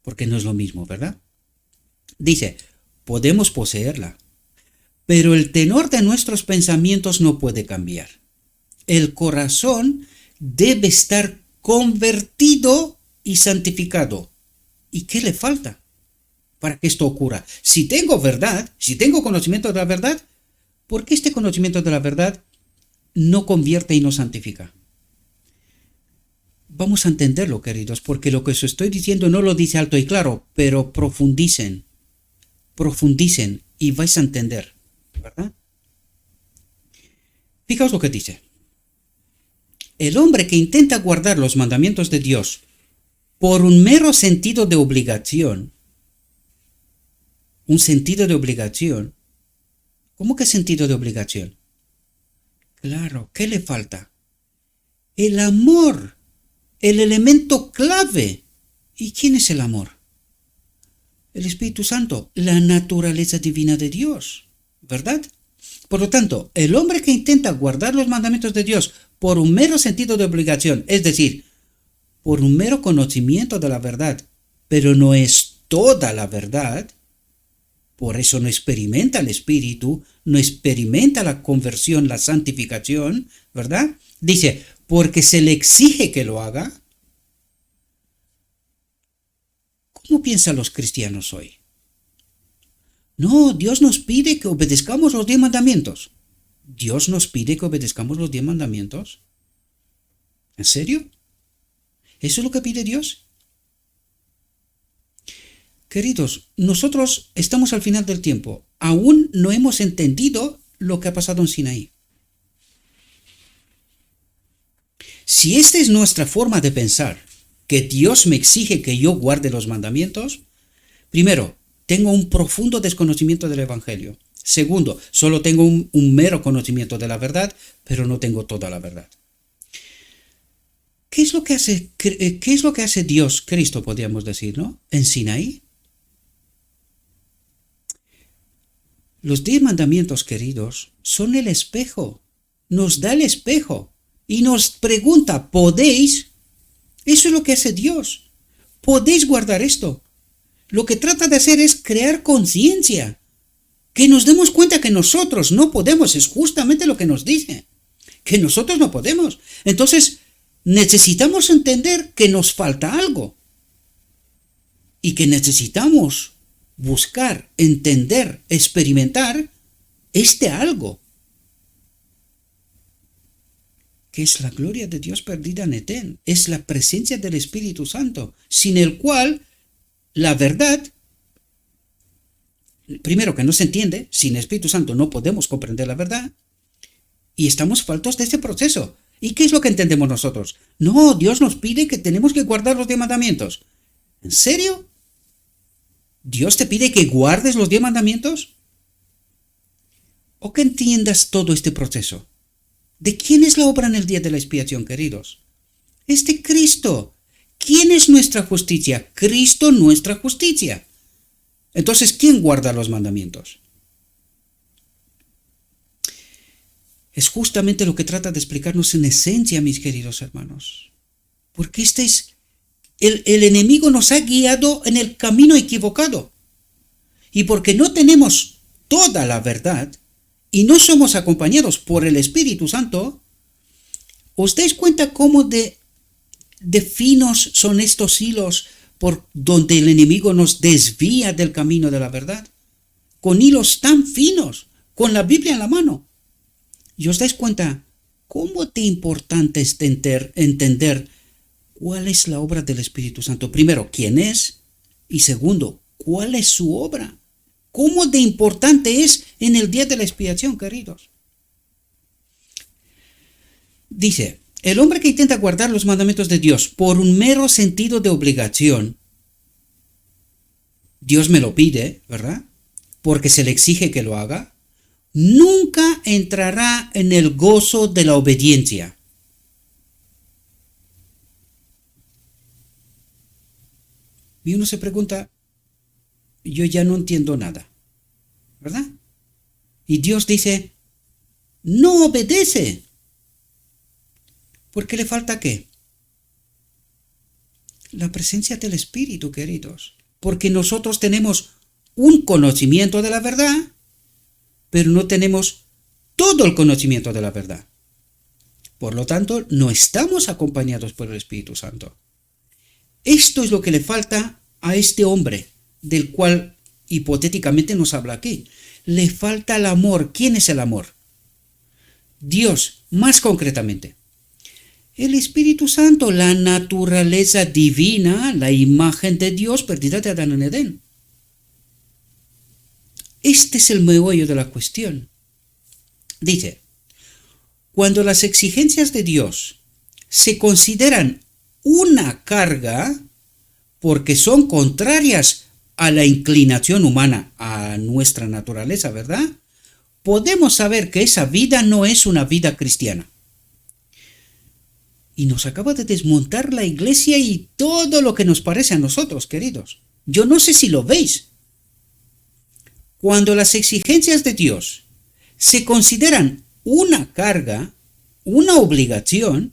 Porque no es lo mismo, ¿verdad? Dice, podemos poseerla, pero el tenor de nuestros pensamientos no puede cambiar. El corazón debe estar convertido y santificado. ¿Y qué le falta para que esto ocurra? Si tengo verdad, si tengo conocimiento de la verdad, ¿por qué este conocimiento de la verdad no convierte y no santifica? Vamos a entenderlo, queridos, porque lo que os estoy diciendo no lo dice alto y claro, pero profundicen y vais a entender, ¿verdad? Fijaos lo que dice. El hombre que intenta guardar los mandamientos de Dios por un mero sentido de obligación, ¿cómo que sentido de obligación? Claro, ¿qué le falta? El amor, el elemento clave. ¿Y quién es el amor? El Espíritu Santo, la naturaleza divina de Dios, ¿verdad? Por lo tanto, el hombre que intenta guardar los mandamientos de Dios por un mero sentido de obligación, es decir, por un mero conocimiento de la verdad, pero no es toda la verdad, por eso no experimenta el Espíritu, no experimenta la conversión, la santificación, ¿verdad? Dice, porque se le exige que lo haga. ¿Cómo piensan los cristianos hoy? No, Dios nos pide que obedezcamos los 10 mandamientos. ¿Dios nos pide que obedezcamos los 10 mandamientos? ¿En serio? ¿Eso es lo que pide Dios? Queridos, nosotros estamos al final del tiempo. Aún no hemos entendido lo que ha pasado en Sinaí. Si esta es nuestra forma de pensar, que Dios me exige que yo guarde los mandamientos, primero, tengo un profundo desconocimiento del Evangelio. Segundo, solo tengo un mero conocimiento de la verdad, pero no tengo toda la verdad. ¿Qué es lo que hace Dios, Cristo, podríamos decir, ¿no? En Sinaí. Los 10 mandamientos, queridos, son el espejo. Nos da el espejo y nos pregunta, ¿podéis? Eso es lo que hace Dios. ¿Podéis guardar esto? Lo que trata de hacer es crear conciencia. Que nos demos cuenta que nosotros no podemos. Es justamente lo que nos dice. Que nosotros no podemos. Entonces, necesitamos entender que nos falta algo. Y que necesitamos buscar, entender, experimentar este algo. Que es la gloria de Dios perdida en Edén. Es la presencia del Espíritu Santo, sin el cual la verdad, primero que no se entiende, sin Espíritu Santo no podemos comprender la verdad, y estamos faltos de ese proceso. ¿Y qué es lo que entendemos nosotros? No, Dios nos pide que tenemos que guardar los 10 mandamientos. ¿En serio? ¿Dios te pide que guardes los 10 mandamientos? ¿O que entiendas todo este proceso? ¿De quién es la obra en el día de la expiación, queridos? Es de Cristo. ¿Quién es nuestra justicia? Cristo, nuestra justicia. Entonces, ¿quién guarda los mandamientos? Es justamente lo que trata de explicarnos en esencia, mis queridos hermanos. Porque este el enemigo nos ha guiado en el camino equivocado. Y porque no tenemos toda la verdad y no somos acompañados por el Espíritu Santo, ¿os dais cuenta cómo de finos son estos hilos por donde el enemigo nos desvía del camino de la verdad? Con hilos tan finos, con la Biblia en la mano. ¿Y os dais cuenta cómo de importante es entender cuál es la obra del Espíritu Santo? Primero, ¿quién es? Y segundo, ¿cuál es su obra? ¿Cómo de importante es en el día de la expiación, queridos? Dice, el hombre que intenta guardar los mandamientos de Dios por un mero sentido de obligación, Dios me lo pide, ¿verdad? Porque se le exige que lo haga, nunca entrará en el gozo de la obediencia. Y uno se pregunta, yo ya no entiendo nada, ¿verdad? Y Dios dice, no obedece. ¿Por qué le falta qué? La presencia del Espíritu, queridos. Porque nosotros tenemos un conocimiento de la verdad, pero no tenemos todo el conocimiento de la verdad. Por lo tanto, no estamos acompañados por el Espíritu Santo. Esto es lo que le falta a este hombre, del cual hipotéticamente nos habla aquí. Le falta el amor. ¿Quién es el amor? Dios, más concretamente. El Espíritu Santo, la naturaleza divina, la imagen de Dios perdida de Adán en Edén. Este es el meollo de la cuestión. Dice, cuando las exigencias de Dios se consideran una carga porque son contrarias a la inclinación humana, a nuestra naturaleza, ¿verdad? Podemos saber que esa vida no es una vida cristiana. Y nos acaba de desmontar la iglesia y todo lo que nos parece a nosotros, queridos. Yo no sé si lo veis. Cuando las exigencias de Dios se consideran una carga, una obligación,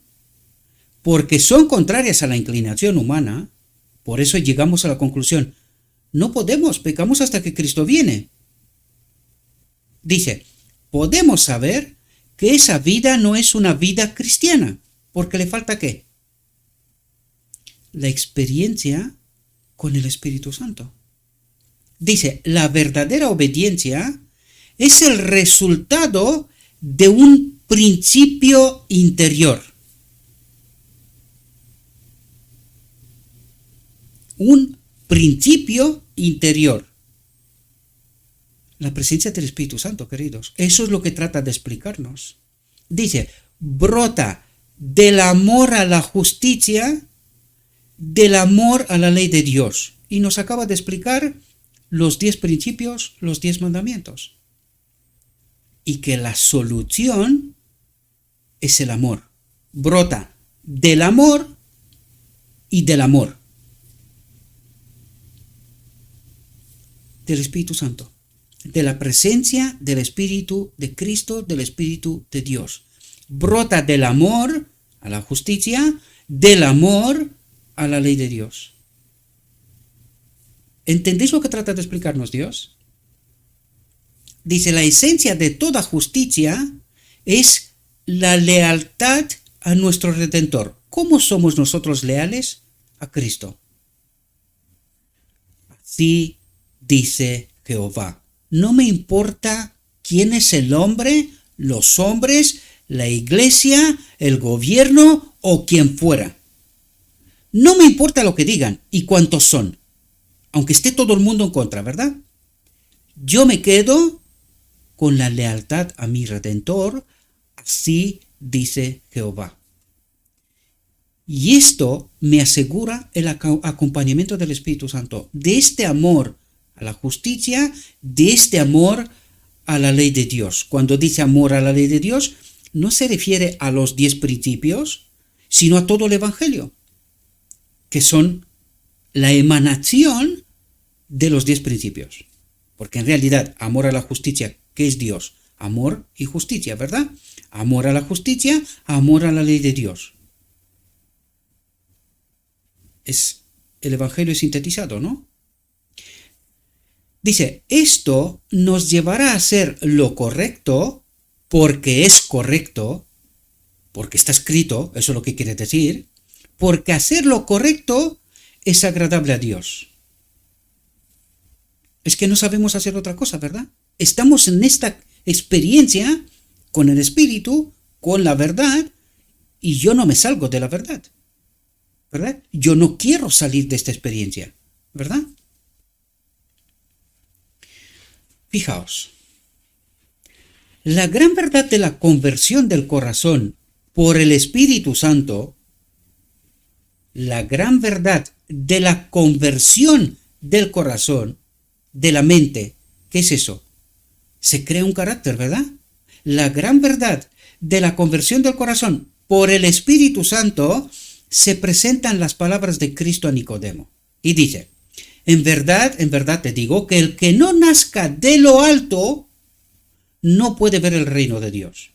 porque son contrarias a la inclinación humana, por eso llegamos a la conclusión, no podemos, pecamos hasta que Cristo viene. Dice, podemos saber que esa vida no es una vida cristiana, porque le falta ¿qué? La experiencia con el Espíritu Santo. Dice, la verdadera obediencia es el resultado de un principio interior. Un principio interior. La presencia del Espíritu Santo, queridos. Eso es lo que trata de explicarnos. Dice, brota del amor a la justicia, del amor a la ley de Dios. Y nos acaba de explicar los 10 principios, los 10 mandamientos. Y que la solución es el amor. Brota del amor y del amor. Del Espíritu Santo. De la presencia del Espíritu de Cristo, del Espíritu de Dios. Brota del amor a la justicia, del amor a la ley de Dios. ¿Entendéis lo que trata de explicarnos Dios? Dice, la esencia de toda justicia es la lealtad a nuestro Redentor. ¿Cómo somos nosotros leales a Cristo? Así dice Jehová. No me importa quién es el hombre, los hombres, la iglesia, el gobierno o quien fuera. No me importa lo que digan y cuántos son, aunque esté todo el mundo en contra, ¿verdad? Yo me quedo con la lealtad a mi Redentor, así dice Jehová. Y esto me asegura el acompañamiento del Espíritu Santo, de este amor a la justicia, de este amor a la ley de Dios. Cuando dice amor a la ley de Dios, no se refiere a los 10 principios, sino a todo el Evangelio, que son la emanación de los 10 principios. Porque en realidad, amor a la justicia, ¿qué es Dios? Amor y justicia, ¿verdad? Amor a la justicia, amor a la ley de Dios. Es el Evangelio sintetizado, ¿no? Dice, esto nos llevará a hacer lo correcto porque es correcto, porque está escrito, eso es lo que quiere decir, porque hacer lo correcto es agradable a Dios. Es que no sabemos hacer otra cosa, ¿verdad? Estamos en esta experiencia con el Espíritu, con la verdad, y yo no me salgo de la verdad, ¿verdad? Yo no quiero salir de esta experiencia, ¿verdad? Fijaos, la gran verdad de la conversión del corazón por el Espíritu Santo, la gran verdad de la conversión del corazón, de la mente, ¿qué es eso? Se crea un carácter, ¿verdad? La gran verdad de la conversión del corazón por el Espíritu Santo se presentan las palabras de Cristo a Nicodemo. Y dice, en verdad te digo que el que no nazca de lo alto no puede ver el reino de Dios.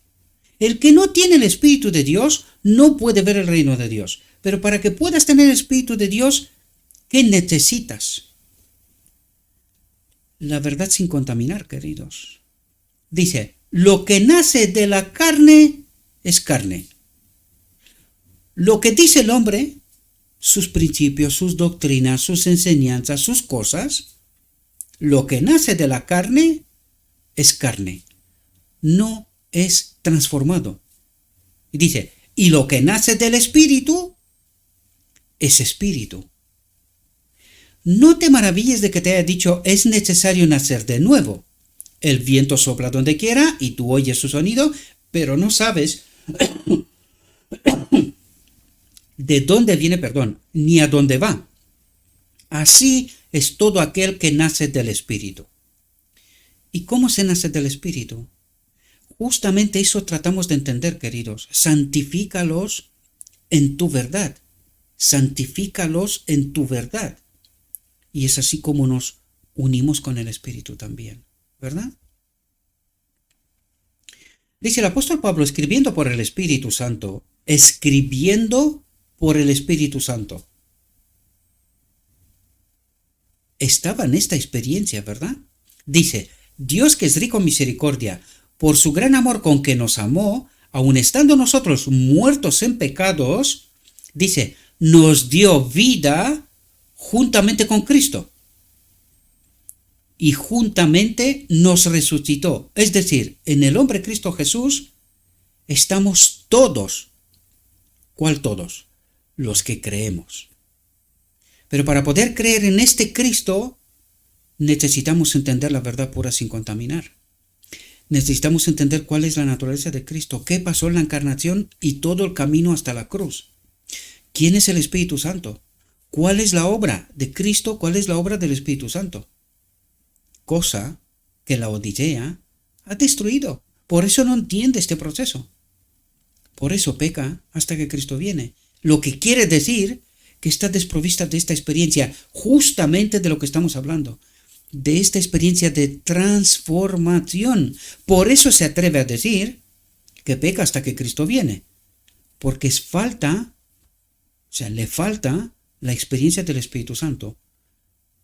El que no tiene el Espíritu de Dios no puede ver el reino de Dios. Pero para que puedas tener el Espíritu de Dios, ¿qué necesitas? La verdad sin contaminar, queridos. Dice, lo que nace de la carne es carne. Lo que dice el hombre, sus principios, sus doctrinas, sus enseñanzas, sus cosas, lo que nace de la carne es carne. No es transformado. Y dice, y lo que nace del Espíritu es espíritu. No te maravilles de que te haya dicho, es necesario nacer de nuevo. El viento sopla donde quiera y tú oyes su sonido, pero no sabes de dónde viene, ni a dónde va. Así es todo aquel que nace del Espíritu. ¿Y cómo se nace del Espíritu? Justamente eso tratamos de entender, queridos. Santifícalos en tu verdad. Santifícalos en tu verdad. Y es así como nos unimos con el Espíritu también, ¿verdad? Dice el apóstol Pablo, escribiendo por el Espíritu Santo, estaba en esta experiencia, ¿verdad? Dice, Dios que es rico en misericordia, por su gran amor con que nos amó, aun estando nosotros muertos en pecados, dice, nos dio vida juntamente con Cristo y juntamente nos resucitó. Es decir, en el hombre Cristo Jesús estamos todos. ¿Cuál todos? Los que creemos. Pero para poder creer en este Cristo necesitamos entender la verdad pura sin contaminar. Necesitamos entender cuál es la naturaleza de Cristo, qué pasó en la encarnación y todo el camino hasta la cruz. ¿Quién es el Espíritu Santo? ¿Cuál es la obra de Cristo? ¿Cuál es la obra del Espíritu Santo? Cosa que la Odisea ha destruido. Por eso no entiende este proceso. Por eso peca hasta que Cristo viene. Lo que quiere decir que está desprovista de esta experiencia, justamente de lo que estamos hablando, de esta experiencia de transformación. Por eso se atreve a decir que peca hasta que Cristo viene. Porque le falta la experiencia del Espíritu Santo,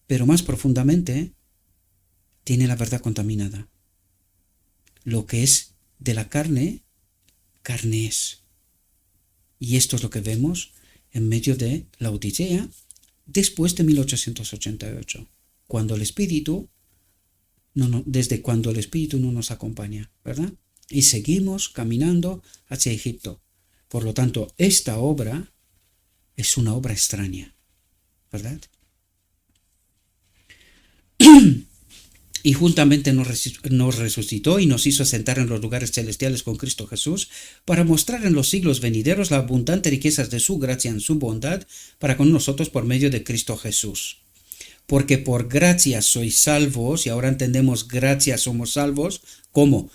pero más profundamente tiene la verdad contaminada. Lo que es de la carne, carne es. Y esto es lo que vemos en medio de la Odisea después de 1888, cuando el Espíritu, desde cuando el Espíritu no nos acompaña, ¿verdad? Y seguimos caminando hacia Egipto. Por lo tanto, esta obra es una obra extraña, ¿verdad? Y juntamente nos resucitó y nos hizo sentar en los lugares celestiales con Cristo Jesús para mostrar en los siglos venideros la abundante riqueza de su gracia en su bondad para con nosotros por medio de Cristo Jesús. Porque por gracia sois salvos, y ahora entendemos gracia somos salvos, ¿cómo?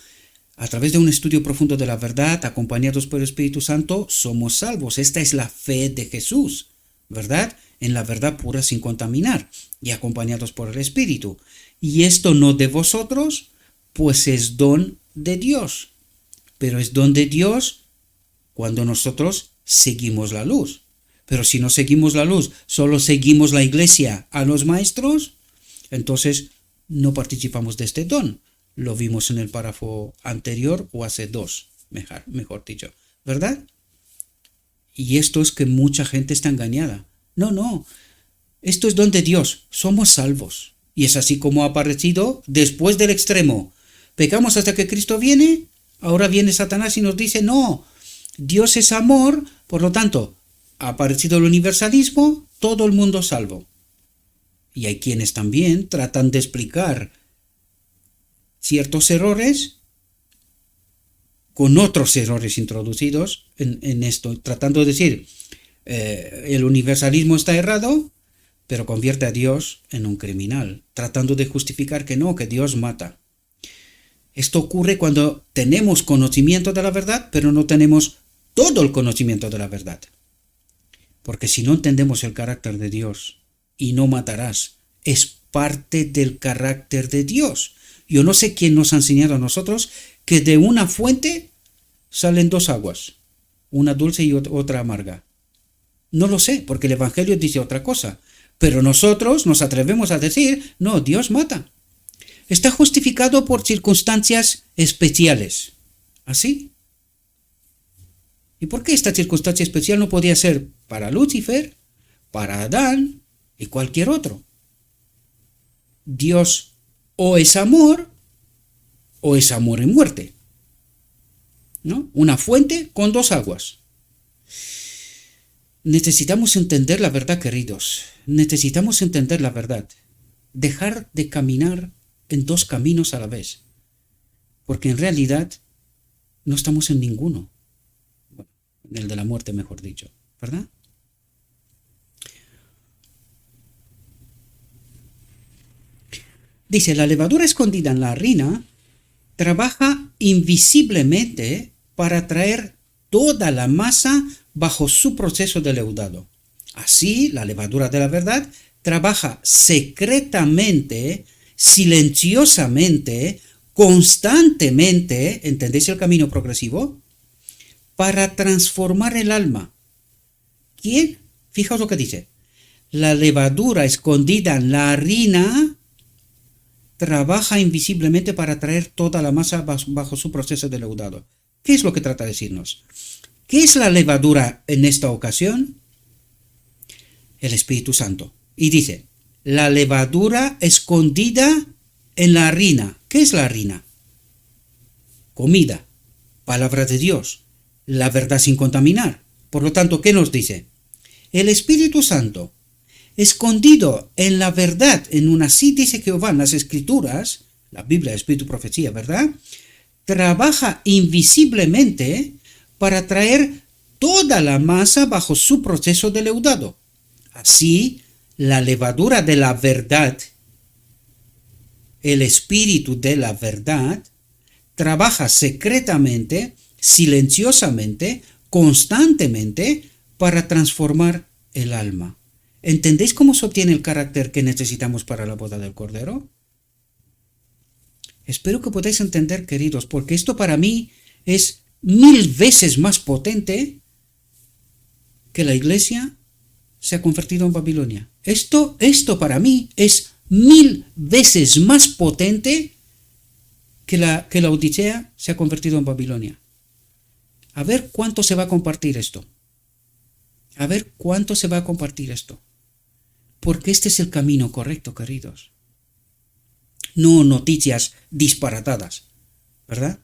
A través de un estudio profundo de la verdad, acompañados por el Espíritu Santo, somos salvos. Esta es la fe de Jesús, ¿verdad? En la verdad pura sin contaminar y acompañados por el Espíritu. Y esto no de vosotros, pues es don de Dios. Pero es don de Dios cuando nosotros seguimos la luz. Pero si no seguimos la luz, solo seguimos la iglesia a los maestros, entonces no participamos de este don. Lo vimos en el párrafo anterior o hace dos, mejor dicho, ¿verdad? Y esto es que mucha gente está engañada. No, esto es don de Dios, somos salvos. Y es así como ha aparecido después del extremo. Pecamos hasta que Cristo viene, ahora viene Satanás y nos dice, no, Dios es amor, por lo tanto, ha aparecido el universalismo, todo el mundo salvo. Y hay quienes también tratan de explicar ciertos errores con otros errores introducidos en esto, tratando de decir, el universalismo está errado, pero convierte a Dios en un criminal, tratando de justificar que no, que Dios mata. Esto ocurre cuando tenemos conocimiento de la verdad, pero no tenemos todo el conocimiento de la verdad. Porque si no entendemos el carácter de Dios y no matarás, es parte del carácter de Dios. Yo no sé quién nos ha enseñado a nosotros que de una fuente salen dos aguas, una dulce y otra amarga. No lo sé, porque el Evangelio dice otra cosa. Pero nosotros nos atrevemos a decir, no, Dios mata. Está justificado por circunstancias especiales. ¿Así? ¿Y por qué esta circunstancia especial no podía ser para Lucifer, para Adán y cualquier otro? Dios o es amor y muerte. ¿No? Una fuente con dos aguas. Necesitamos entender la verdad, queridos. Necesitamos entender la verdad. Dejar de caminar en dos caminos a la vez. Porque en realidad no estamos en ninguno. Bueno, en el de la muerte, mejor dicho. ¿Verdad? Dice, la levadura escondida en la harina trabaja invisiblemente para traer toda la masa bajo su proceso de leudado. Así, la levadura de la verdad trabaja secretamente, silenciosamente, constantemente, ¿entendéis el camino progresivo? Para transformar el alma. ¿Quién? Fijaos lo que dice. La levadura escondida en la harina trabaja invisiblemente para traer toda la masa bajo su proceso de leudado. ¿Qué es lo que trata de decirnos? ¿Qué es la levadura en esta ocasión? El Espíritu Santo. Y dice, la levadura escondida en la harina. ¿Qué es la harina? Comida, palabra de Dios, la verdad sin contaminar. Por lo tanto, ¿qué nos dice? El Espíritu Santo, escondido en la verdad, en una sí dice Jehová en las Escrituras, la Biblia, Espíritu, Profecía, ¿verdad? Trabaja invisiblemente para traer toda la masa bajo su proceso de leudado. Así, la levadura de la verdad, el espíritu de la verdad, trabaja secretamente, silenciosamente, constantemente para transformar el alma. ¿Entendéis cómo se obtiene el carácter que necesitamos para la boda del Cordero? Espero que podáis entender, queridos, porque esto para mí es 1000 veces más potente que la iglesia se ha convertido en Babilonia. Esto para mí es 1000 veces más potente que la Odisea se ha convertido en Babilonia. A ver cuánto se va a compartir esto. A ver cuánto se va a compartir esto. Porque este es el camino correcto, queridos. No noticias disparatadas, ¿verdad?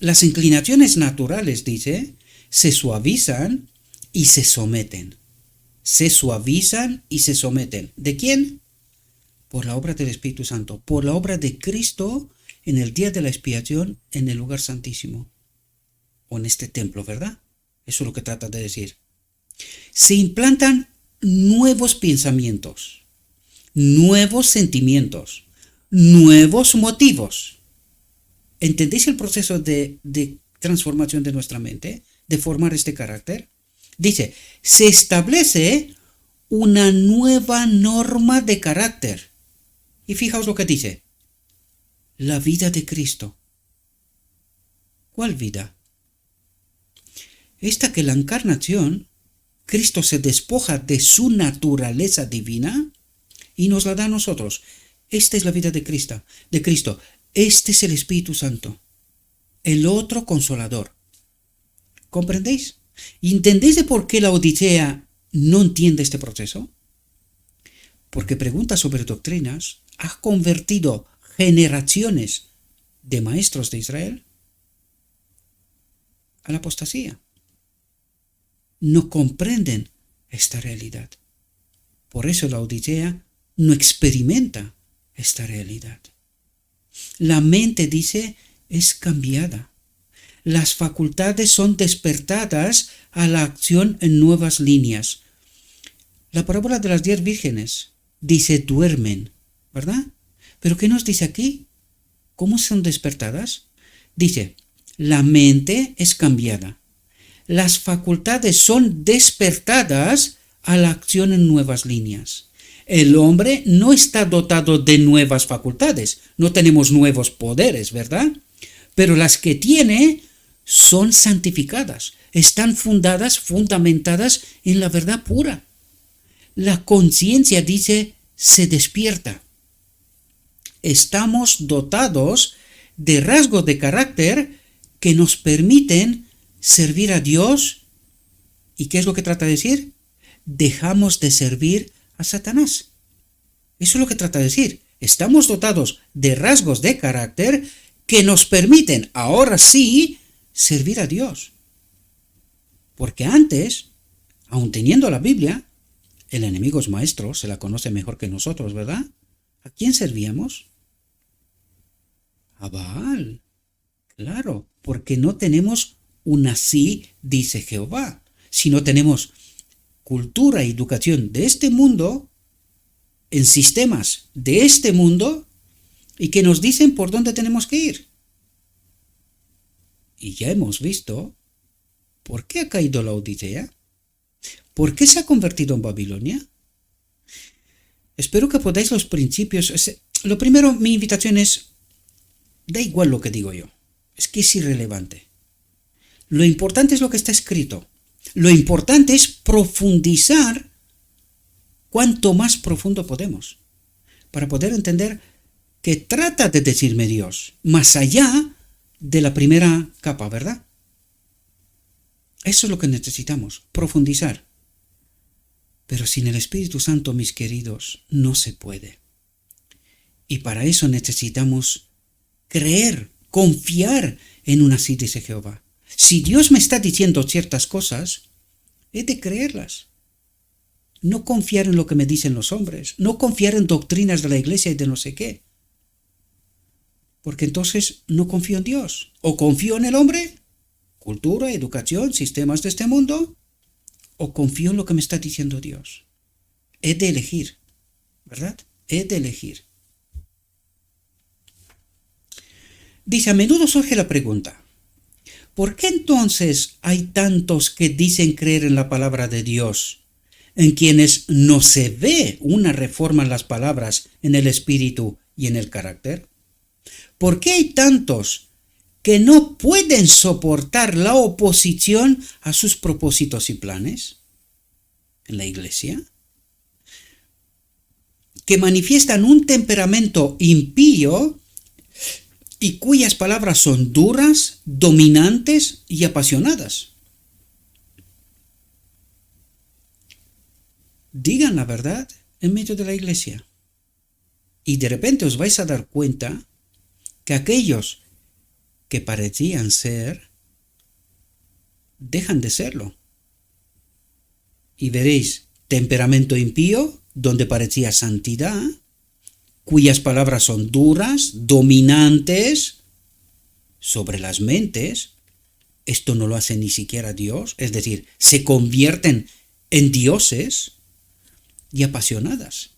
Las inclinaciones naturales, dice, se suavizan y se someten. Se suavizan y se someten. ¿De quién? Por la obra del Espíritu Santo, por la obra de Cristo en el día de la expiación en el lugar santísimo. O en este templo, ¿verdad? Eso es lo que trata de decir. Se implantan nuevos pensamientos, nuevos sentimientos, nuevos motivos. ¿Entendéis el proceso de transformación de nuestra mente? De formar este carácter. Dice, se establece una nueva norma de carácter. Y fijaos lo que dice. La vida de Cristo. ¿Cuál vida? esta que la encarnación, Cristo se despoja de su naturaleza divina y nos la da a nosotros. Esta es la vida de Cristo. Este es el Espíritu Santo, el otro consolador. ¿Comprendéis? ¿Entendéis de por qué la Odisea no entiende este proceso? Porque pregunta sobre doctrinas ha convertido generaciones de maestros de Israel a la apostasía. No comprenden esta realidad. Por eso la Odisea no experimenta esta realidad. La mente, dice, es cambiada. Las facultades son despertadas a la acción en nuevas líneas. La parábola de las 10 vírgenes dice duermen, ¿verdad? ¿Pero qué nos dice aquí? ¿Cómo son despertadas? Dice, la mente es cambiada. Las facultades son despertadas a la acción en nuevas líneas. El hombre no está dotado de nuevas facultades, no tenemos nuevos poderes, ¿verdad? Pero las que tiene son santificadas, están fundamentadas en la verdad pura. La conciencia, dice, se despierta. Estamos dotados de rasgos de carácter que nos permiten servir a Dios. ¿Y qué es lo que trata de decir? Dejamos de servir a Satanás. Eso es lo que trata de decir. Estamos dotados de rasgos de carácter que nos permiten, ahora sí, servir a Dios. Porque antes, aun teniendo la Biblia, el enemigo es maestro, se la conoce mejor que nosotros, ¿verdad? ¿A quién servíamos? A Baal. Claro, porque no tenemos un así, dice Jehová. Si no tenemos cultura y educación de este mundo, en sistemas de este mundo, y que nos dicen por dónde tenemos que ir. Y ya hemos visto por qué ha caído la Odisea, por qué se ha convertido en Babilonia. Espero que podáis los principios. Lo primero, mi invitación es, da igual lo que digo yo, es que es irrelevante. Lo importante es lo que está escrito. Lo importante es profundizar cuanto más profundo podemos, para poder entender que trata de decirme Dios, más allá de la primera capa, ¿verdad? Eso es lo que necesitamos, profundizar. Pero sin el Espíritu Santo, mis queridos, no se puede. Y para eso necesitamos creer, confiar en un así, dice Jehová. Si Dios me está diciendo ciertas cosas, he de creerlas. No confiar en lo que me dicen los hombres, no confiar en doctrinas de la iglesia y de no sé qué. Porque entonces no confío en Dios. O confío en el hombre, cultura, educación, sistemas de este mundo, o confío en lo que me está diciendo Dios. He de elegir, ¿verdad? He de elegir. Dice, a menudo surge la pregunta, ¿por qué entonces hay tantos que dicen creer en la palabra de Dios, en quienes no se ve una reforma en las palabras, en el espíritu y en el carácter? ¿Por qué hay tantos que no pueden soportar la oposición a sus propósitos y planes en la iglesia? Que manifiestan un temperamento impío y cuyas palabras son duras, dominantes y apasionadas. Digan la verdad en medio de la iglesia. Y de repente os vais a dar cuenta que aquellos que parecían ser, dejan de serlo. Y veréis temperamento impío, donde parecía santidad, cuyas palabras son duras, dominantes sobre las mentes. Esto no lo hace ni siquiera Dios, es decir, se convierten en dioses, y apasionadas.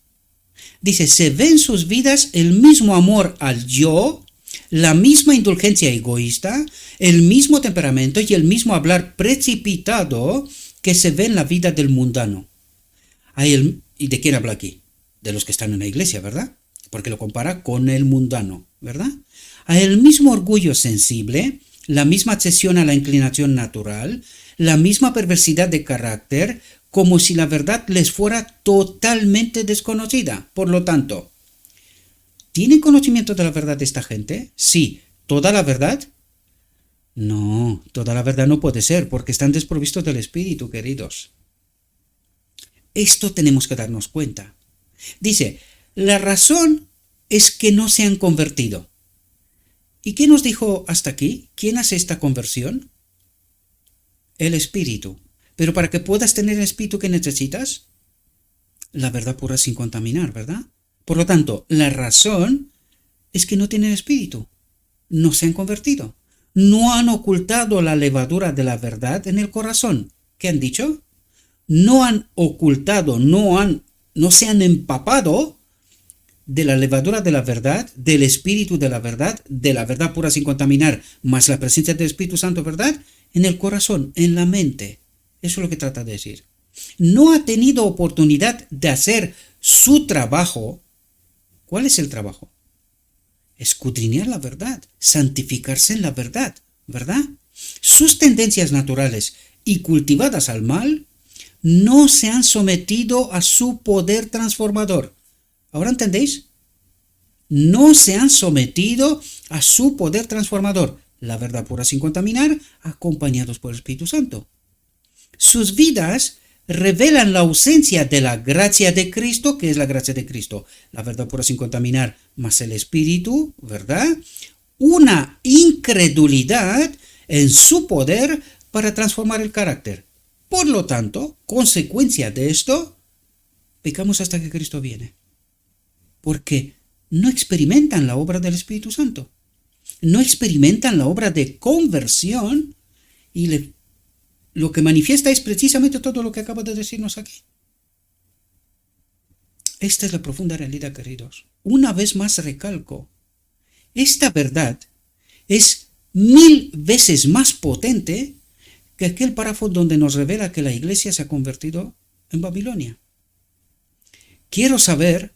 Dice, se ve en sus vidas el mismo amor al yo, la misma indulgencia egoísta, el mismo temperamento y el mismo hablar precipitado que se ve en la vida del mundano. ¿Y de quién habla aquí? De los que están en la iglesia, ¿verdad? Porque lo compara con el mundano, ¿verdad? A el mismo orgullo sensible, la misma accesión a la inclinación natural, la misma perversidad de carácter como si la verdad les fuera totalmente desconocida. Por lo tanto, ¿tienen conocimiento de la verdad esta gente? Sí. ¿Toda la verdad? No, toda la verdad no puede ser, porque están desprovistos del Espíritu, queridos. Esto tenemos que darnos cuenta. Dice, la razón es que no se han convertido. ¿Y qué nos dijo hasta aquí? ¿Quién hace esta conversión? El Espíritu. Pero para que puedas tener el Espíritu, ¿qué necesitas? La verdad pura sin contaminar, ¿verdad? Por lo tanto, la razón es que no tienen Espíritu. No se han convertido. No han ocultado la levadura de la verdad en el corazón. ¿Qué han dicho? No han ocultado, no se han empapado de la levadura de la verdad, del Espíritu de la verdad pura sin contaminar, más la presencia del Espíritu Santo, ¿verdad? En el corazón, en la mente. Eso es lo que trata de decir. No ha tenido oportunidad de hacer su trabajo. ¿Cuál es el trabajo? Escudriñar la verdad, santificarse en la verdad, ¿verdad? Sus tendencias naturales y cultivadas al mal no se han sometido a su poder transformador. ¿Ahora entendéis? No se han sometido a su poder transformador, la verdad pura sin contaminar, acompañados por el Espíritu Santo. Sus vidas revelan la ausencia de la gracia de Cristo. ¿Qué es la gracia de Cristo? La verdad pura sin contaminar, más el Espíritu, ¿verdad? Una incredulidad en su poder para transformar el carácter. Por lo tanto, consecuencia de esto, pecamos hasta que Cristo viene. Porque no experimentan la obra del Espíritu Santo. No experimentan la obra de conversión y lo que manifiesta es precisamente todo lo que acaba de decirnos aquí. Esta es la profunda realidad, queridos. Una vez más recalco, esta verdad es 1000 veces más potente que aquel párrafo donde nos revela que la iglesia se ha convertido en Babilonia. Quiero saber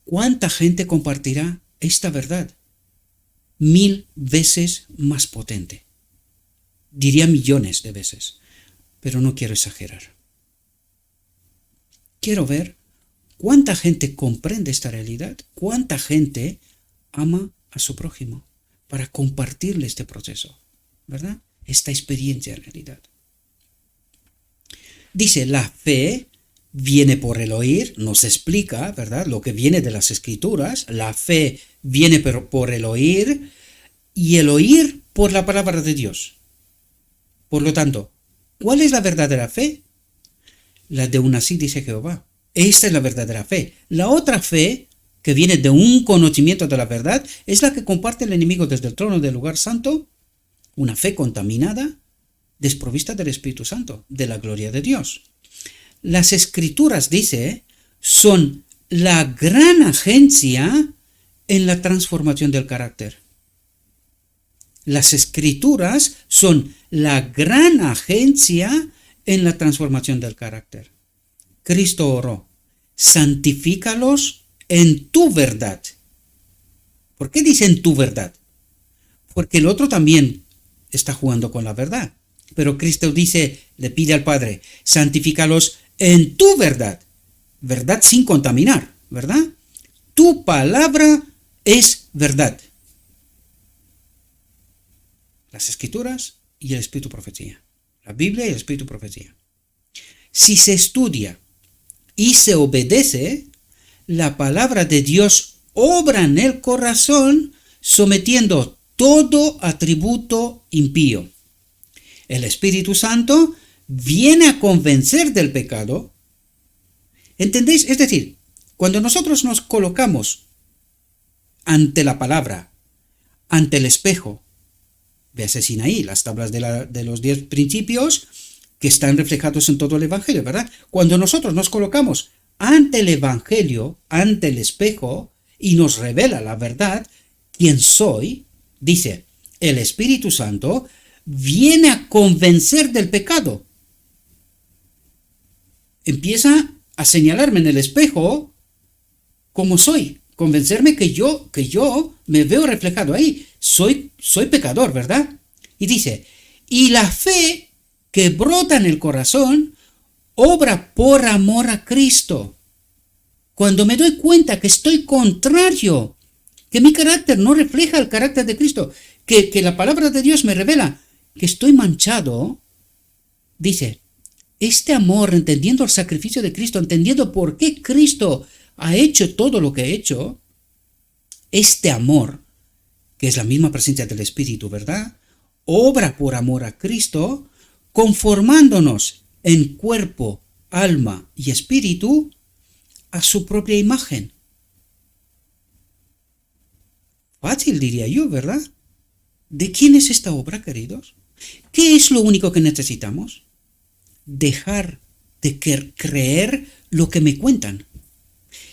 cuánta gente compartirá esta verdad. 1000 veces más potente. Diría millones de veces, pero no quiero exagerar. Quiero ver cuánta gente comprende esta realidad, cuánta gente ama a su prójimo para compartirle este proceso, ¿verdad? Esta experiencia en realidad. Dice, la fe viene por el oír, nos explica, ¿verdad? Lo que viene de las Escrituras. La fe viene por el oír y el oír por la palabra de Dios. Por lo tanto, ¿cuál es la verdadera fe? La de un así dice Jehová. Esta es la verdadera fe. La otra fe, que viene de un conocimiento de la verdad, es la que comparte el enemigo desde el trono del lugar santo, una fe contaminada, desprovista del Espíritu Santo, de la gloria de Dios. Las Escrituras, dice, son la gran agencia en la transformación del carácter. Las Escrituras son la gran agencia en la transformación del carácter. Cristo oró, santifícalos en tu verdad. ¿Por qué dice en tu verdad? Porque el otro también está jugando con la verdad. Pero Cristo dice, le pide al Padre, santifícalos en tu verdad. Verdad sin contaminar, ¿verdad? Tu palabra es verdad. Las Escrituras y el Espíritu Profecía. La Biblia y el Espíritu Profecía. Si se estudia y se obedece, la palabra de Dios obra en el corazón, sometiendo todo atributo impío. El Espíritu Santo viene a convencer del pecado. ¿Entendéis? Es decir, cuando nosotros nos colocamos ante la palabra, ante el espejo, véase Sinaí, las tablas de los 10 principios que están reflejados en todo el Evangelio, ¿verdad? Cuando nosotros nos colocamos ante el Evangelio, ante el espejo, y nos revela la verdad, quién soy, dice, el Espíritu Santo viene a convencer del pecado. Empieza a señalarme en el espejo cómo soy, convencerme que yo me veo reflejado ahí. Soy pecador, ¿verdad? Y dice, y la fe que brota en el corazón, obra por amor a Cristo. Cuando me doy cuenta que estoy contrario, que mi carácter no refleja el carácter de Cristo, que la palabra de Dios me revela que estoy manchado, dice, este amor, entendiendo el sacrificio de Cristo, entendiendo por qué Cristo ha hecho todo lo que ha hecho, este amor, que es la misma presencia del Espíritu, ¿verdad? Obra por amor a Cristo, conformándonos en cuerpo, alma y espíritu a su propia imagen. Fácil, diría yo, ¿verdad? ¿De quién es esta obra, queridos? ¿Qué es lo único que necesitamos? Dejar de creer lo que me cuentan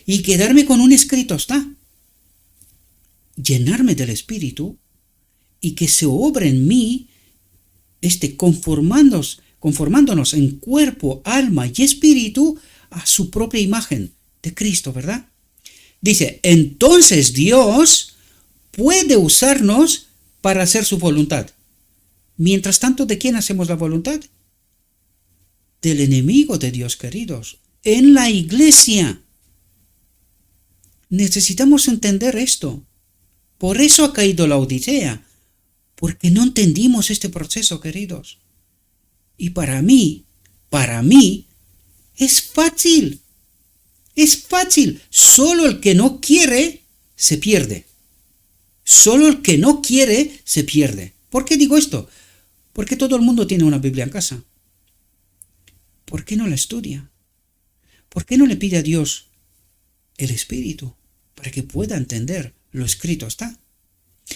y quedarme con un escrito está. Llenarme del Espíritu y que se obre en mí conformándonos en cuerpo, alma y espíritu a su propia imagen de Cristo, ¿verdad? Dice, entonces Dios puede usarnos para hacer su voluntad. Mientras tanto, ¿de quién hacemos la voluntad? Del enemigo de Dios, queridos, en la iglesia. Necesitamos entender esto. Por eso ha caído la Odisea, porque no entendimos este proceso, queridos. Y para mí, es fácil. Es fácil. Solo el que no quiere, se pierde. Solo el que no quiere, se pierde. ¿Por qué digo esto? Porque todo el mundo tiene una Biblia en casa. ¿Por qué no la estudia? ¿Por qué no le pide a Dios el Espíritu para que pueda entender lo escrito está?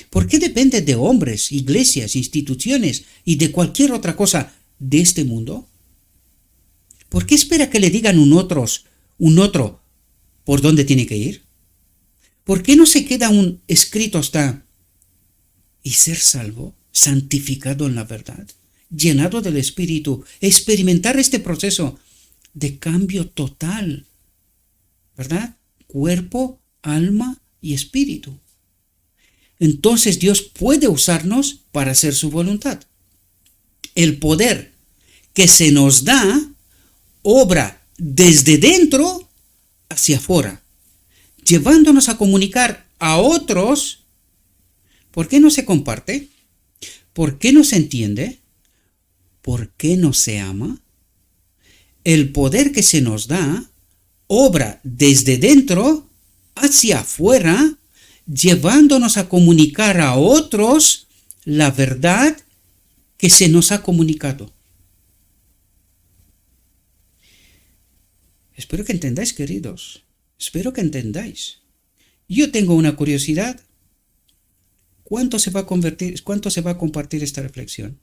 ¿Por qué depende de hombres, iglesias, instituciones y de cualquier otra cosa de este mundo? ¿Por qué espera que le digan un otro por dónde tiene que ir? ¿Por qué no se queda un escrito está y ser salvo, santificado en la verdad, llenado del Espíritu, experimentar este proceso de cambio total, ¿verdad? Cuerpo, alma y espíritu. Entonces Dios puede usarnos para hacer su voluntad. El poder que se nos da obra desde dentro hacia afuera, llevándonos a comunicar a otros. ¿Por qué no se comparte? ¿Por qué no se entiende? ¿Por qué no se ama? El poder que se nos da obra desde dentro hacia afuera, llevándonos a comunicar a otros la verdad que se nos ha comunicado. Espero que entendáis, queridos. Espero que entendáis. Yo tengo una curiosidad. ¿Cuánto se va a compartir esta reflexión?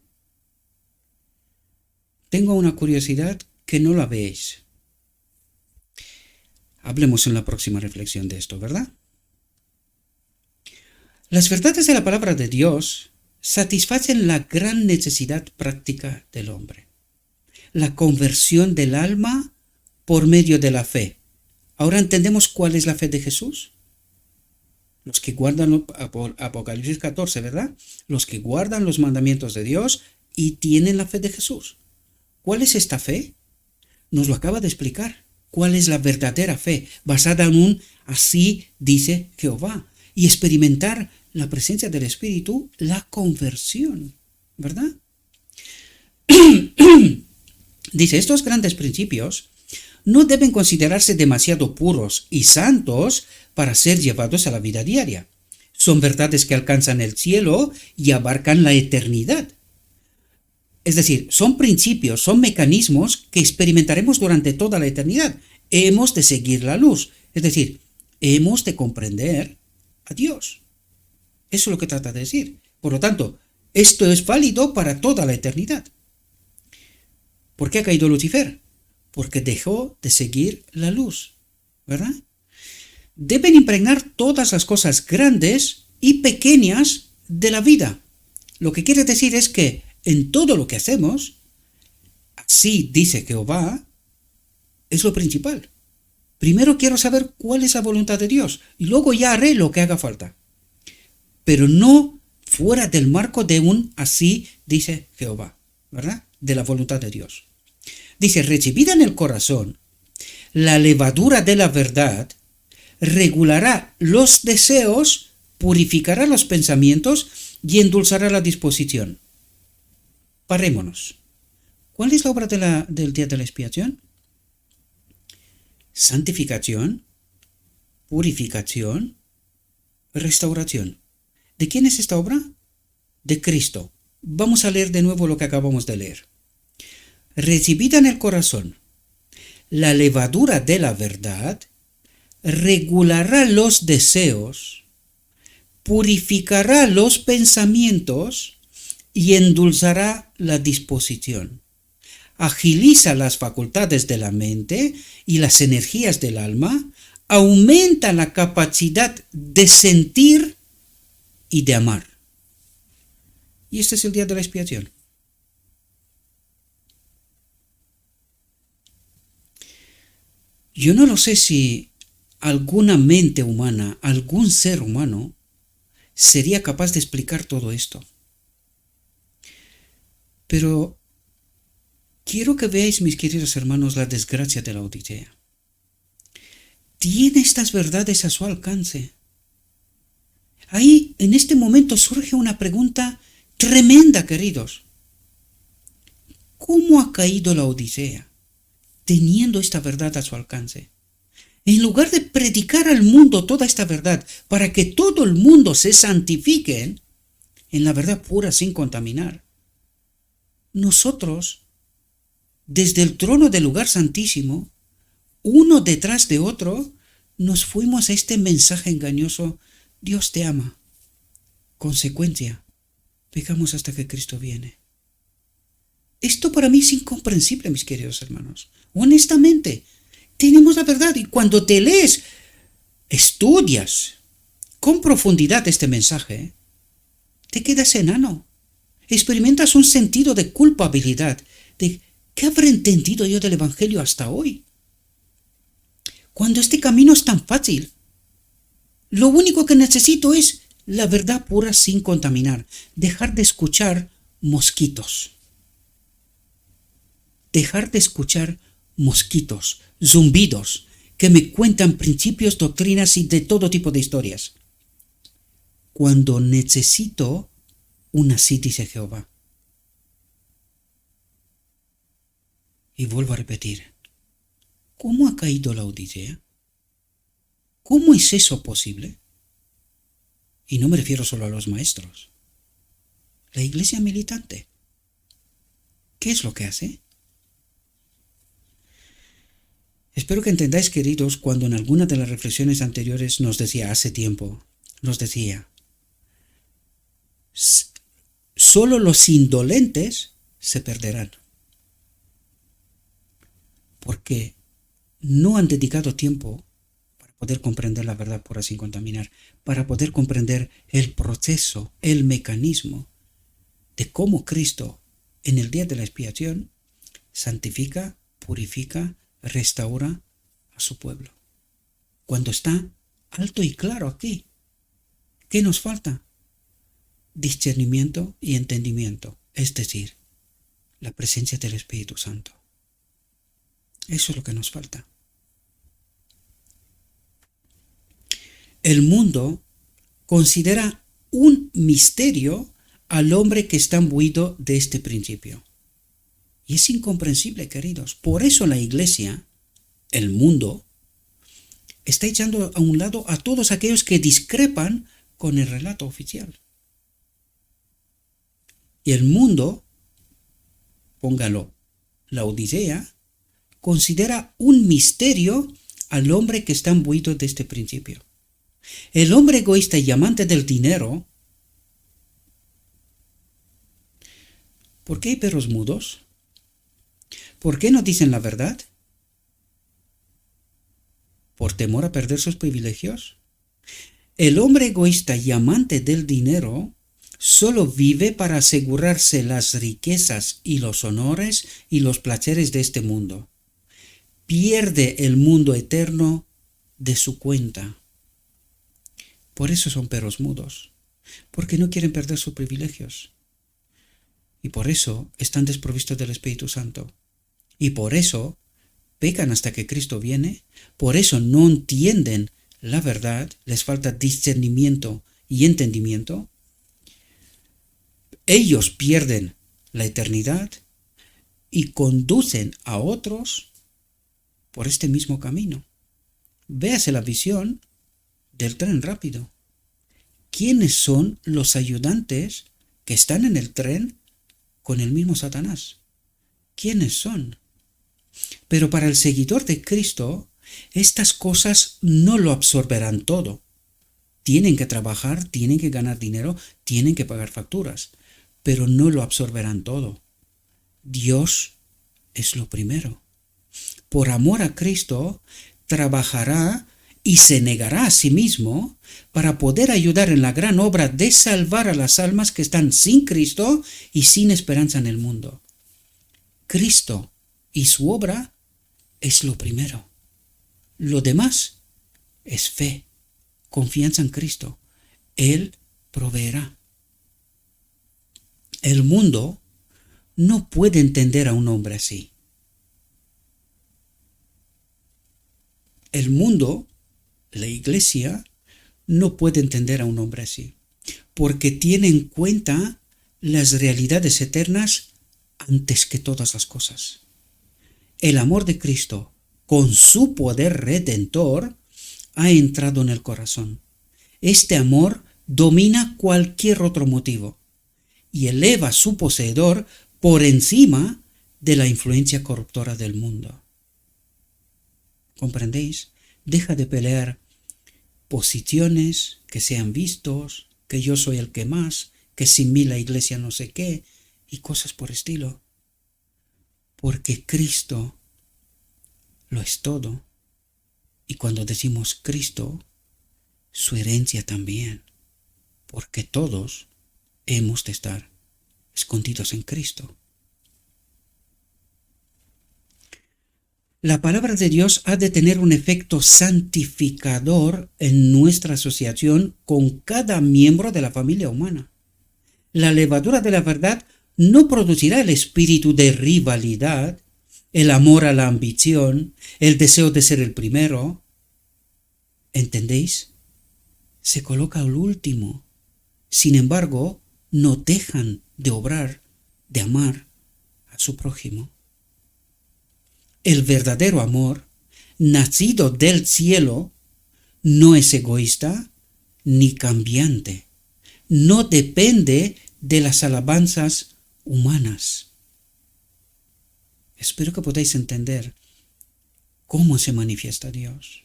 Tengo una curiosidad que no la veis. Hablemos en la próxima reflexión de esto, ¿verdad? Las verdades de la palabra de Dios satisfacen la gran necesidad práctica del hombre. La conversión del alma por medio de la fe. ¿Ahora entendemos cuál es la fe de Jesús? Los que guardan Apocalipsis 14, ¿verdad? Los que guardan los mandamientos de Dios y tienen la fe de Jesús. ¿Cuál es esta fe? Nos lo acaba de explicar. ¿Cuál es la verdadera fe? Basada en un así dice Jehová. Y experimentar la presencia del Espíritu, la conversión, ¿verdad? Dice, estos grandes principios no deben considerarse demasiado puros y santos para ser llevados a la vida diaria. Son verdades que alcanzan el cielo y abarcan la eternidad. Es decir, son principios, son mecanismos que experimentaremos durante toda la eternidad. Hemos de seguir la luz, es decir, hemos de comprender a Dios. Eso es lo que trata de decir. Por lo tanto, esto es válido para toda la eternidad. ¿Por qué ha caído Lucifer? Porque dejó de seguir la luz, ¿verdad? Deben impregnar todas las cosas grandes y pequeñas de la vida. Lo que quiere decir es que en todo lo que hacemos, así dice Jehová, es lo principal. Primero quiero saber cuál es la voluntad de Dios y luego ya haré lo que haga falta. Pero no fuera del marco de un así dice Jehová, ¿verdad? de la voluntad de Dios. Dice, recibida en el corazón, la levadura de la verdad regulará los deseos, purificará los pensamientos y endulzará la disposición. Parémonos. ¿Cuál es la obra del día de la expiación? Santificación, purificación, restauración. ¿De quién es esta obra? De Cristo. Vamos a leer de nuevo lo que acabamos de leer. Recibida en el corazón, la levadura de la verdad regulará los deseos, purificará los pensamientos y endulzará la disposición. Agiliza las facultades de la mente y las energías del alma, aumenta la capacidad de sentir y de amar. Y este es el día de la expiación. Yo no lo sé si alguna mente humana, algún ser humano, sería capaz de explicar todo esto. Pero quiero que veáis, mis queridos hermanos, la desgracia de la Odisea. Tiene estas verdades a su alcance. Ahí, en este momento, surge una pregunta tremenda, queridos. ¿Cómo ha caído la Odisea, teniendo esta verdad a su alcance? En lugar de predicar al mundo toda esta verdad, para que todo el mundo se santifique en la verdad pura sin contaminar, nosotros, desde el trono del lugar santísimo, uno detrás de otro, nos fuimos a este mensaje engañoso: Dios te ama. Consecuencia, pecamos hasta que Cristo viene. Esto para mí es incomprensible, mis queridos hermanos. Honestamente, tenemos la verdad, y cuando te lees, estudias con profundidad este mensaje, te quedas enano. Experimentas un sentido de culpabilidad, de ¿qué habré entendido yo del Evangelio hasta hoy? Cuando este camino es tan fácil, lo único que necesito es la verdad pura sin contaminar, dejar de escuchar mosquitos. Dejar de escuchar mosquitos, zumbidos, que me cuentan principios, doctrinas y de todo tipo de historias. Cuando necesito una sí, dice Jehová. Y vuelvo a repetir, ¿cómo ha caído la Odisea? ¿Cómo es eso posible? Y no me refiero solo a los maestros. La iglesia militante, ¿qué es lo que hace? Espero que entendáis, queridos, cuando en alguna de las reflexiones anteriores nos decía hace tiempo, nos decía, solo los indolentes se perderán, porque no han dedicado tiempo para poder comprender la verdad pura sin contaminar, para poder comprender el proceso, el mecanismo de cómo Cristo, en el día de la expiación, santifica, purifica, restaura a su pueblo. Cuando está alto y claro aquí, ¿qué nos falta? Discernimiento y entendimiento, es decir, la presencia del Espíritu Santo. Eso es lo que nos falta. El mundo considera un misterio al hombre que está imbuido de este principio. Y es incomprensible, queridos. Por eso la iglesia, el mundo, está echando a un lado a todos aquellos que discrepan con el relato oficial. Y el mundo, póngalo, la Odisea, considera un misterio al hombre que está imbuido de este principio. El hombre egoísta y amante del dinero. ¿Por qué hay perros mudos? ¿Por qué no dicen la verdad? ¿Por temor a perder sus privilegios? El hombre egoísta y amante del dinero solo vive para asegurarse las riquezas y los honores y los placeres de este mundo. Pierde el mundo eterno de su cuenta. Por eso son perros mudos, porque no quieren perder sus privilegios. y por eso están desprovistos del Espíritu Santo. Y por eso pecan hasta que Cristo viene, por eso no entienden la verdad, les falta discernimiento y entendimiento. Ellos pierden la eternidad y conducen a otros por este mismo camino. Véase la visión del tren rápido. ¿Quiénes son los ayudantes que están en el tren con el mismo Satanás? ¿Quiénes son? Pero para el seguidor de Cristo, estas cosas no lo absorberán todo. Tienen que trabajar, tienen que ganar dinero, tienen que pagar facturas, pero no lo absorberán todo. Dios es lo primero. Por amor a Cristo, trabajará y se negará a sí mismo para poder ayudar en la gran obra de salvar a las almas que están sin Cristo y sin esperanza en el mundo. Cristo y su obra es lo primero. Lo demás es fe, confianza en Cristo. Él proveerá. El mundo no puede entender a un hombre así. El mundo, la iglesia, no puede entender a un hombre así, porque tiene en cuenta las realidades eternas antes que todas las cosas. El amor de Cristo, con su poder redentor, ha entrado en el corazón. Este amor domina cualquier otro motivo y eleva a su poseedor por encima de la influencia corruptora del mundo. ¿Comprendéis? Deja de pelear posiciones, que sean vistos, que yo soy el que más, que sin mí la iglesia no sé qué, y cosas por estilo. Porque Cristo lo es todo. Y cuando decimos Cristo, su herencia también. Porque todos hemos de estar escondidos en Cristo. La palabra de Dios ha de tener un efecto santificador en nuestra asociación con cada miembro de la familia humana. La levadura de la verdad no producirá el espíritu de rivalidad, el amor a la ambición, el deseo de ser el primero. ¿Entendéis? Se coloca al último. Sin embargo, no dejan de obrar, de amar a su prójimo. El verdadero amor, nacido del cielo, no es egoísta ni cambiante. No depende de las alabanzas humanas. Espero que podáis entender cómo se manifiesta Dios,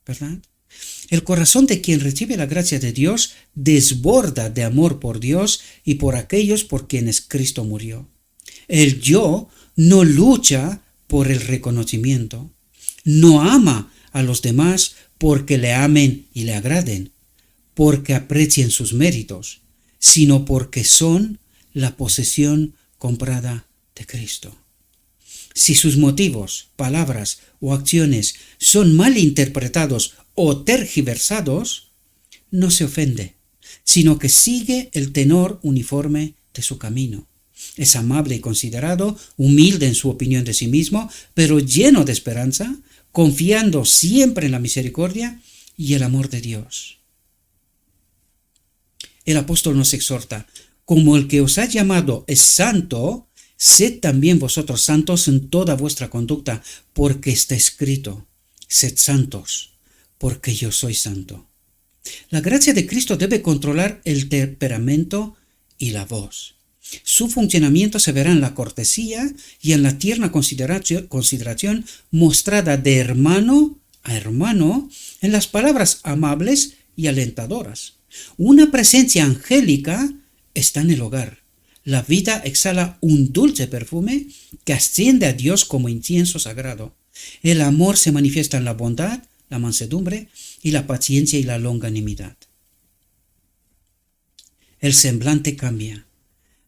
¿verdad? El corazón de quien recibe la gracia de Dios desborda de amor por Dios y por aquellos por quienes Cristo murió. El yo no lucha por el reconocimiento, no ama a los demás porque le amen y le agraden, porque aprecien sus méritos, sino porque son la posesión comprada de Cristo. Si sus motivos, palabras o acciones son mal interpretados o tergiversados, no se ofende, sino que sigue el tenor uniforme de su camino. Es amable y considerado, humilde en su opinión de sí mismo, pero lleno de esperanza, confiando siempre en la misericordia y el amor de Dios. El apóstol nos exhorta: como el que os ha llamado es santo, sed también vosotros santos en toda vuestra conducta, porque está escrito: sed santos, porque yo soy santo. La gracia de Cristo debe controlar el temperamento y la voz. Su funcionamiento se verá en la cortesía y en la tierna consideración mostrada de hermano a hermano, en las palabras amables y alentadoras. Una presencia angélica está en el hogar. La vida exhala un dulce perfume que asciende a Dios como incienso sagrado. El amor se manifiesta en la bondad, la mansedumbre y la paciencia y la longanimidad. El semblante cambia.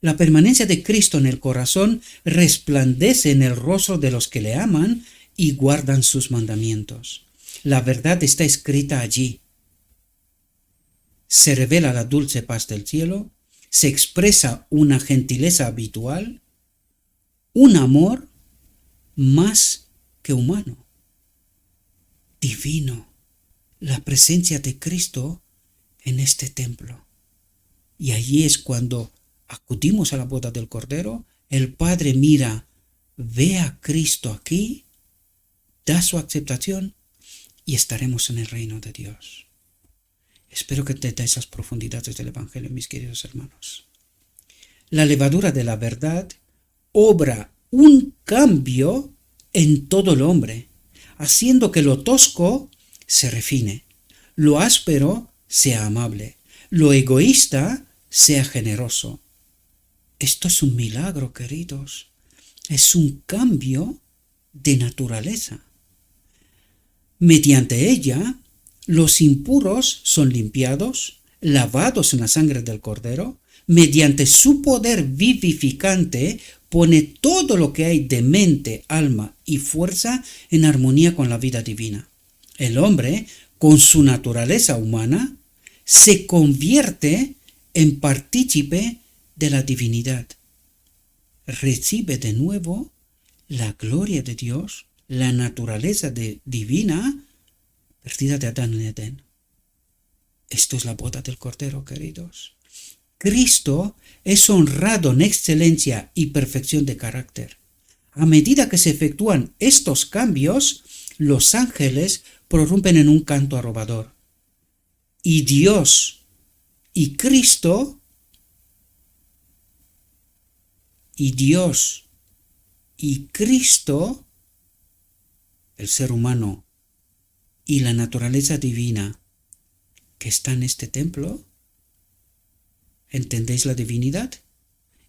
La permanencia de Cristo en el corazón resplandece en el rostro de los que le aman y guardan sus mandamientos. La verdad está escrita allí. Se revela la dulce paz del cielo, se expresa una gentileza habitual, un amor más que humano, divino, la presencia de Cristo en este templo. Y allí es cuando acudimos a la boda del Cordero, el Padre mira, ve a Cristo aquí, da su aceptación y estaremos en el reino de Dios. Espero que entendáis esas profundidades del Evangelio, mis queridos hermanos. La levadura de la verdad obra un cambio en todo el hombre, haciendo que lo tosco se refine, lo áspero sea amable, lo egoísta sea generoso. Esto es un milagro, queridos. Es un cambio de naturaleza. Mediante ella, los impuros son limpiados, lavados en la sangre del Cordero. Mediante su poder vivificante, pone todo lo que hay de mente, alma y fuerza en armonía con la vida divina. El hombre, con su naturaleza humana, se convierte en partícipe de la divinidad. Recibe de nuevo la gloria de Dios, la naturaleza divina perdida de Adán en Edén. Esto es la boda del Cordero, queridos. Cristo es honrado en excelencia y perfección de carácter. A medida que se efectúan estos cambios, los ángeles prorrumpen en un canto arrobador. Y Dios y Cristo el ser humano y la naturaleza divina que está en este templo, ¿entendéis la divinidad?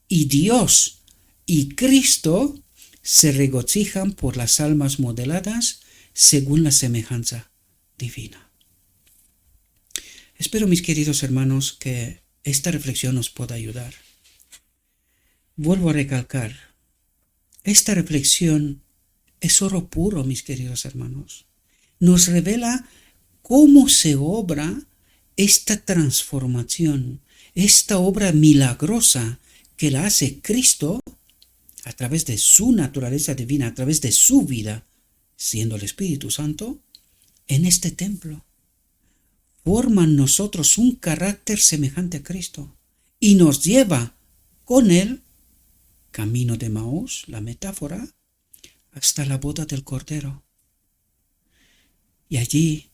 Y Dios y Cristo se regocijan por las almas modeladas según la semejanza divina. Espero, mis queridos hermanos, que esta reflexión os pueda ayudar. Vuelvo a recalcar, esta reflexión es oro puro, mis queridos hermanos. Nos revela cómo se obra esta transformación, esta obra milagrosa que la hace Cristo a través de su naturaleza divina, a través de su vida, siendo el Espíritu Santo, en este templo. Forma en nosotros un carácter semejante a Cristo y nos lleva con él, camino de Maús, la metáfora, hasta la boda del Cordero. Y allí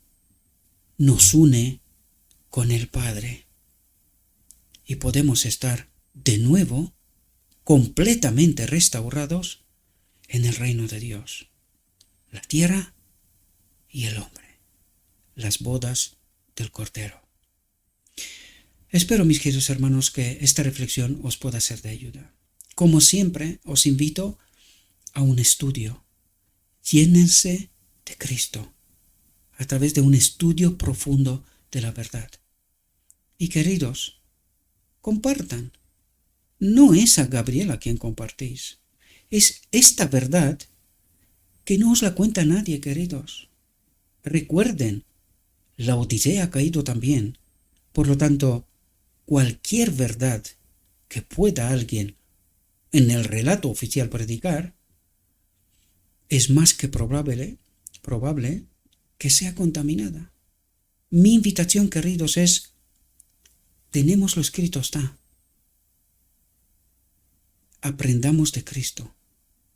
nos une con el Padre y podemos estar de nuevo completamente restaurados en el reino de Dios, la tierra y el hombre, las bodas del Cordero. Espero, mis queridos hermanos, que esta reflexión os pueda ser de ayuda. Como siempre, os invito a un estudio. Llénense de Cristo a través de un estudio profundo de la verdad. Y queridos, compartan. No es a Gabriel a quien compartís. Es esta verdad que no os la cuenta nadie, queridos. Recuerden, la Odisea ha caído también. Por lo tanto, cualquier verdad que pueda alguien en el relato oficial predicar, es más que probable que sea contaminada. Mi invitación, queridos, es, tenemos lo escrito está. Aprendamos de Cristo.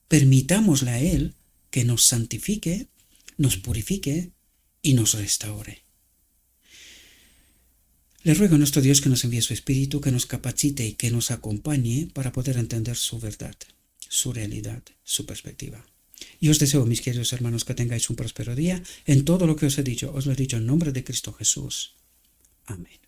Permitámosle a Él que nos santifique, nos purifique y nos restaure. Le ruego a nuestro Dios que nos envíe su Espíritu, que nos capacite y que nos acompañe para poder entender su verdad, su realidad, su perspectiva. Y os deseo, mis queridos hermanos, que tengáis un próspero día. En todo lo que os he dicho, os lo he dicho en nombre de Cristo Jesús. Amén.